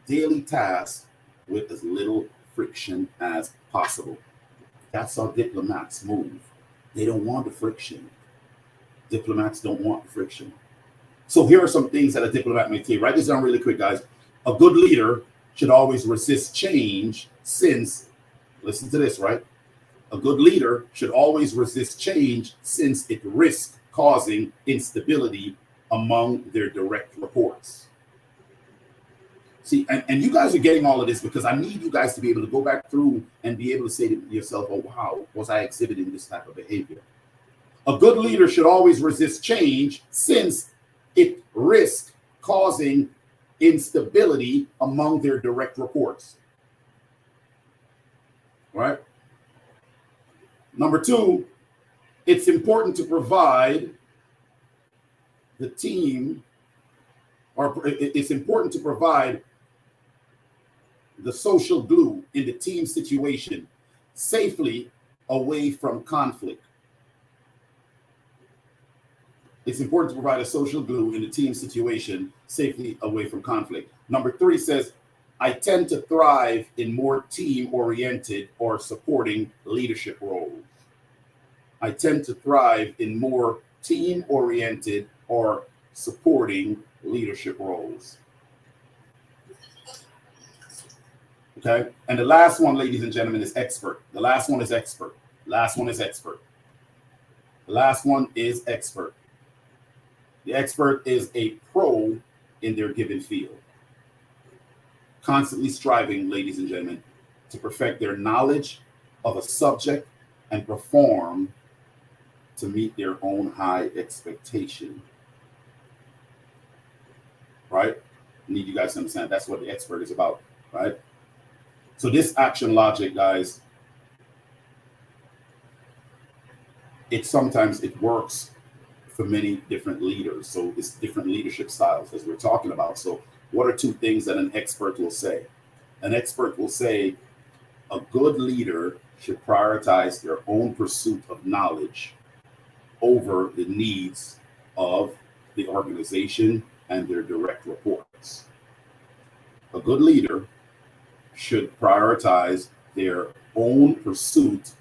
daily tasks with as little friction as possible. That's how diplomats move. They don't want the friction. Diplomats don't want the friction. So here are some things that a diplomat may say. Write this down really quick, guys. A good leader should always resist change since, listen to this, right? A good leader should always resist change since it risks causing instability among their direct reports. See, and you guys are getting all of this because I need you guys to be able to go back through and be able to say to yourself, oh, wow, was I exhibiting this type of behavior? A good leader should always resist change since it risks causing instability among their direct reports. Right? Number two, it's important to provide the team, or it's important to provide the social glue in the team situation safely away from conflict. It's important to provide a social glue in the team situation safely away from conflict. Number three says, I tend to thrive in more team-oriented or supporting leadership roles. I tend to thrive in more team-oriented or supporting leadership roles. Okay, and the last one, ladies and gentlemen, is expert. The last one is expert. Last one is expert. The last one is expert. The expert is a pro in their given field, constantly striving, ladies and gentlemen, to perfect their knowledge of a subject and perform to meet their own high expectation. Right? I need you guys to understand that's what the expert is about, right? So this action logic, guys, sometimes it works for many different leaders. So it's different leadership styles as we're talking about. So what are two things that an expert will say? An expert will say a good leader should prioritize their own pursuit of knowledge over the needs of the organization and their direct reports. A good leader should prioritize their own pursuit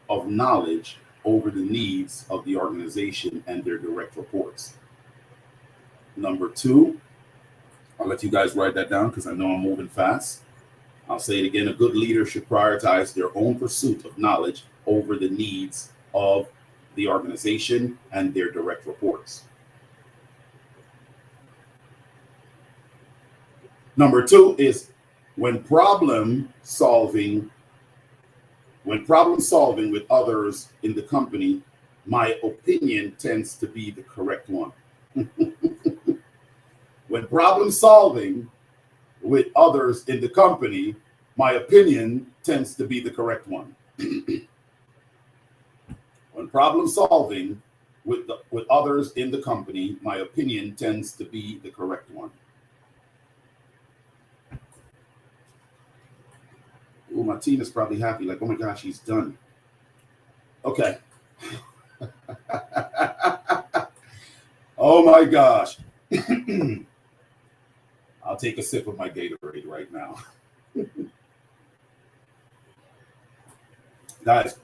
of knowledge over the needs of the organization and their direct reports. Number two, I'll let you guys write that down because I know I'm moving fast. I'll say it again. A good leader should prioritize their own pursuit of knowledge over the needs of the organization and their direct reports. Number two is when problem solving with others in the company, my opinion tends to be the correct one. When problem solving with others in the company, my opinion tends to be the correct one. When problem solving with others in the company, my opinion tends to be the correct one. Oh, my team is probably happy. Like, oh my gosh, he's done. Okay. Oh my gosh. I'll take a sip of my Gatorade right now. Guys,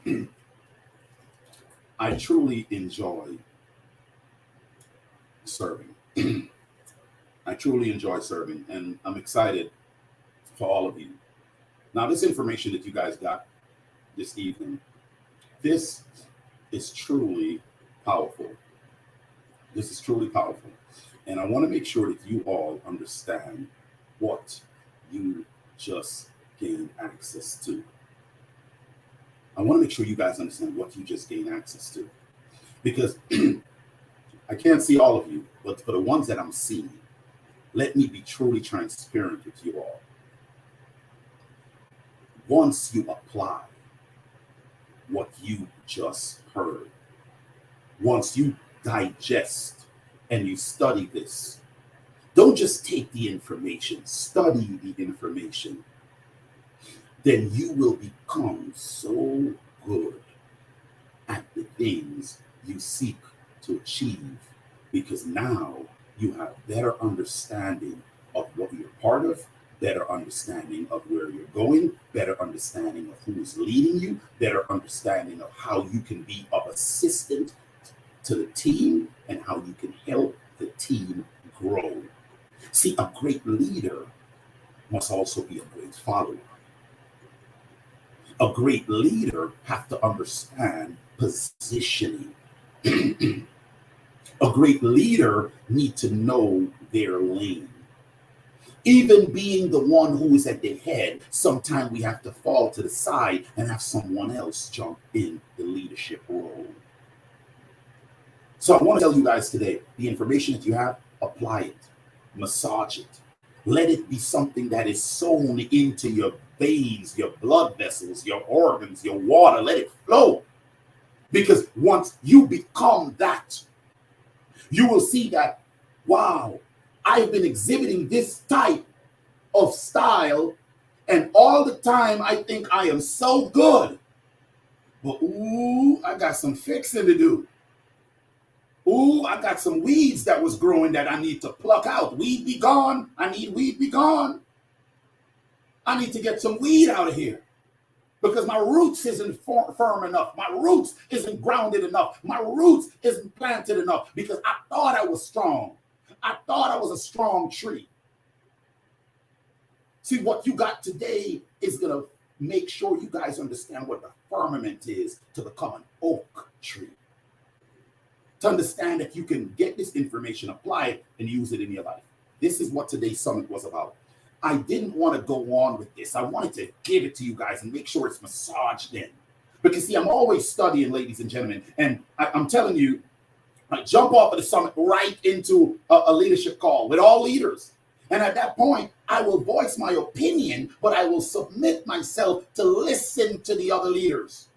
I truly enjoy serving. I truly enjoy serving, and I'm excited for all of you. Now, this information that you guys got this evening, this is truly powerful. This is truly powerful. And I want to make sure that you all understand what you just gained access to. I want to make sure you guys understand what you just gained access to. Because I can't see all of you, but for the ones that I'm seeing, let me be truly transparent with you all. Once you apply what you just heard, once you digest and you study this, don't just take the information, study the information. Then you will become so good at the things you seek to achieve, because now you have better understanding of what you're part of, better understanding of where you're going, better understanding of who is leading you, better understanding of how you can be of assistance to the team and how you can help the team grow. See, a great leader must also be a great follower. A great leader has to understand positioning. A great leader needs to know their lane. Even being the one who is at the head, sometimes we have to fall to the side and have someone else jump in the leadership role. So I want to tell you guys today, the information that you have, apply it. Massage it. Let it be something that is sewn into your veins, your blood vessels, your organs, your water. Let it flow. Because once you become that, you will see that, wow, I've been exhibiting this type of style, and all the time I think I am so good. But ooh, I got some fixing to do. Ooh, I got some weeds that was growing that I need to pluck out. Weed be gone. I need weed be gone. I need to get some weed out of here because my roots isn't firm enough. My roots isn't grounded enough. My roots isn't planted enough because I thought I was strong. I thought I was a strong tree. See, what you got today is going to make sure you guys understand what the firmament is to become an oak tree. To understand that you can get this information, apply it, and use it in your life. This is what today's summit was about. I didn't want to go on with this. I wanted to give it to you guys and make sure it's massaged in. Because see, I'm always studying, ladies and gentlemen, and I'm telling you, I jump off of the summit right into a leadership call with all leaders. And at that point, I will voice my opinion, but I will submit myself to listen to the other leaders.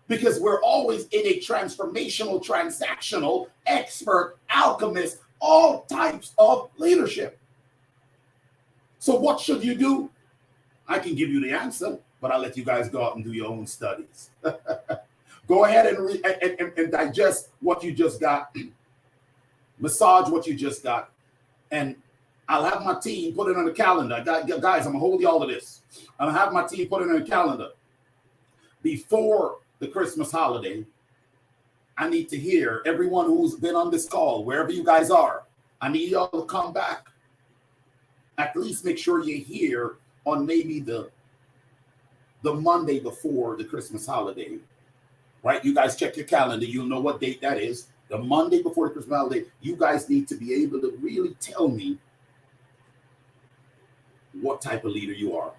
Because we're always in a transformational, transactional, expert, alchemist, all types of leadership. So what should you do? I can give you the answer, but I'll let you guys go out and do your own studies. Go ahead and digest what you just got. Massage what you just got. And I'll have my team put it on the calendar. Guys, I'm going to hold y'all to this. I'll have my team put it on the calendar. Before the Christmas holiday, I need to hear everyone who's been on this call, wherever you guys are, I need y'all to come back. At least make sure you're here on maybe the Monday before the Christmas holiday, right? You guys check your calendar. You'll know what date that is. The Monday before the Christmas holiday, you guys need to be able to really tell me what type of leader you are.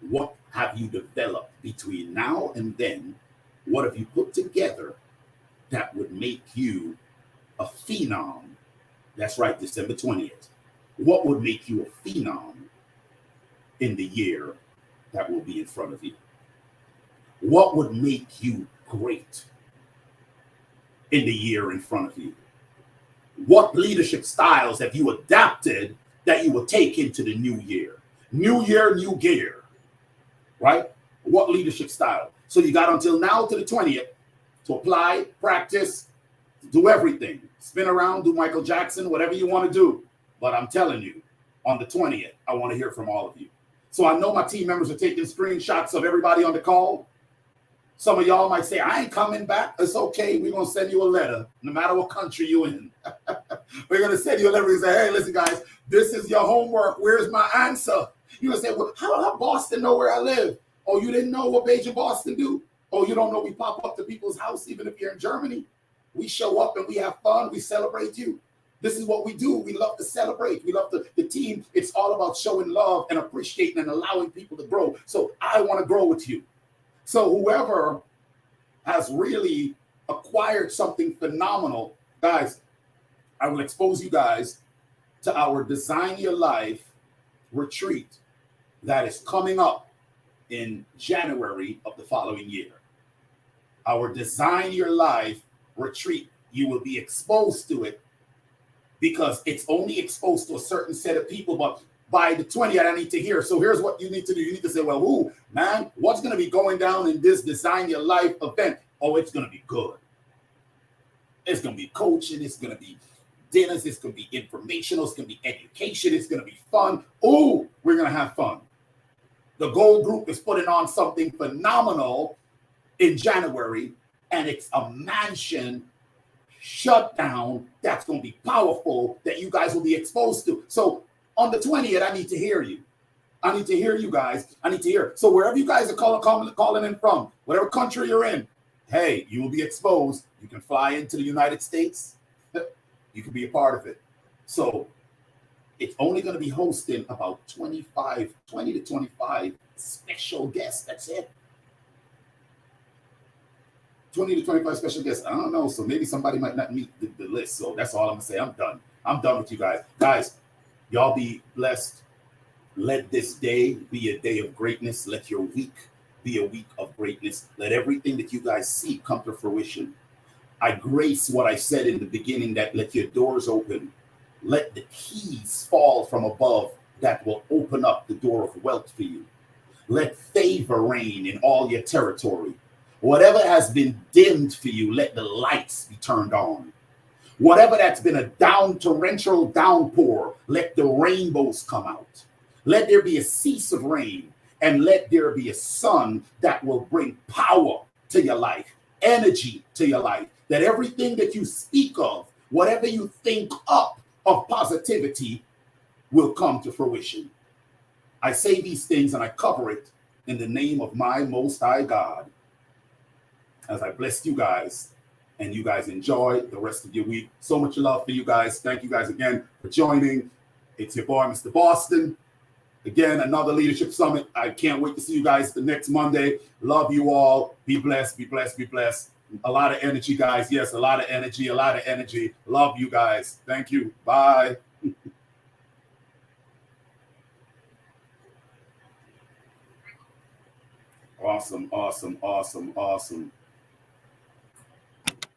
What have you developed between now and then? What have you put together that would make you a phenom? That's right, December 20th. What would make you a phenom in the year that will be in front of you? What would make you great in the year in front of you? What leadership styles have you adapted that you will take into the new year? New year, new gear, right? What leadership style? So you got until now to the 20th to apply, practice, do everything. Spin around, do Michael Jackson, whatever you want to do. But I'm telling you, on the 20th, I want to hear from all of you. So I know my team members are taking screenshots of everybody on the call. Some of y'all might say, I ain't coming back. It's okay. We're going to send you a letter, no matter what country you're in. We're going to send you a letter and say, hey, listen, guys, this is your homework. Where's my answer? You're going to say, well, how Boston know where I live? Oh, you didn't know what Beijing Boston do? Oh, you don't know we pop up to people's house, even if you're in Germany? We show up and we have fun. We celebrate you. This is what we do. We love to celebrate. We love the team. It's all about showing love and appreciating and allowing people to grow. So I want to grow with you. So whoever has really acquired something phenomenal, guys, I will expose you guys to our Design Your Life retreat that is coming up in January of the following year. Our Design Your Life retreat, you will be exposed to it because it's only exposed to a certain set of people, but by the 20th, I need to hear. So here's what you need to do. You need to say, well, ooh, man, what's going to be going down in this Design Your Life event? Oh, it's going to be good. It's going to be coaching. It's going to be dinners. It's going to be informational. It's going to be education. It's going to be fun. Ooh, we're going to have fun. The Gold Group is putting on something phenomenal in January, and it's a mansion shutdown that's going to be powerful that you guys will be exposed to. So on the 20th, I need to hear you. I need to hear you guys. I need to hear. So wherever you guys are calling in from, whatever country you're in, hey, you will be exposed. You can fly into the United States. You can be a part of it. So it's only going to be hosting about 20 to 25 special guests. That's it. 20 to 25 special guests. I don't know. So maybe somebody might not meet the list. So that's all I'm going to say. I'm done. I'm done with you guys. Guys, y'all be blessed. Let this day be a day of greatness. Let your week be a week of greatness. Let everything that you guys see come to fruition. I grace what I said in the beginning, that let your doors open. Let the keys fall from above that will open up the door of wealth for you. Let favor reign in all your territory. Whatever has been dimmed for you, let the lights be turned on. Whatever that's been a torrential downpour, let the rainbows come out. Let there be a cease of rain, and let there be a sun that will bring power to your life, energy to your life, that everything that you speak of, whatever you think up of positivity, will come to fruition. I say these things and I cover it in the name of my Most High God, as I bless you guys, and you guys enjoy the rest of your week. So much love for you guys. Thank you guys again for joining. It's your boy, Mr. Boston. Again, another leadership summit. I can't wait to see you guys the next Monday. Love you all. Be blessed, be blessed, be blessed. A lot of energy, guys. Yes, a lot of energy, a lot of energy. Love you guys. Thank you. Bye. Awesome, awesome, awesome, awesome.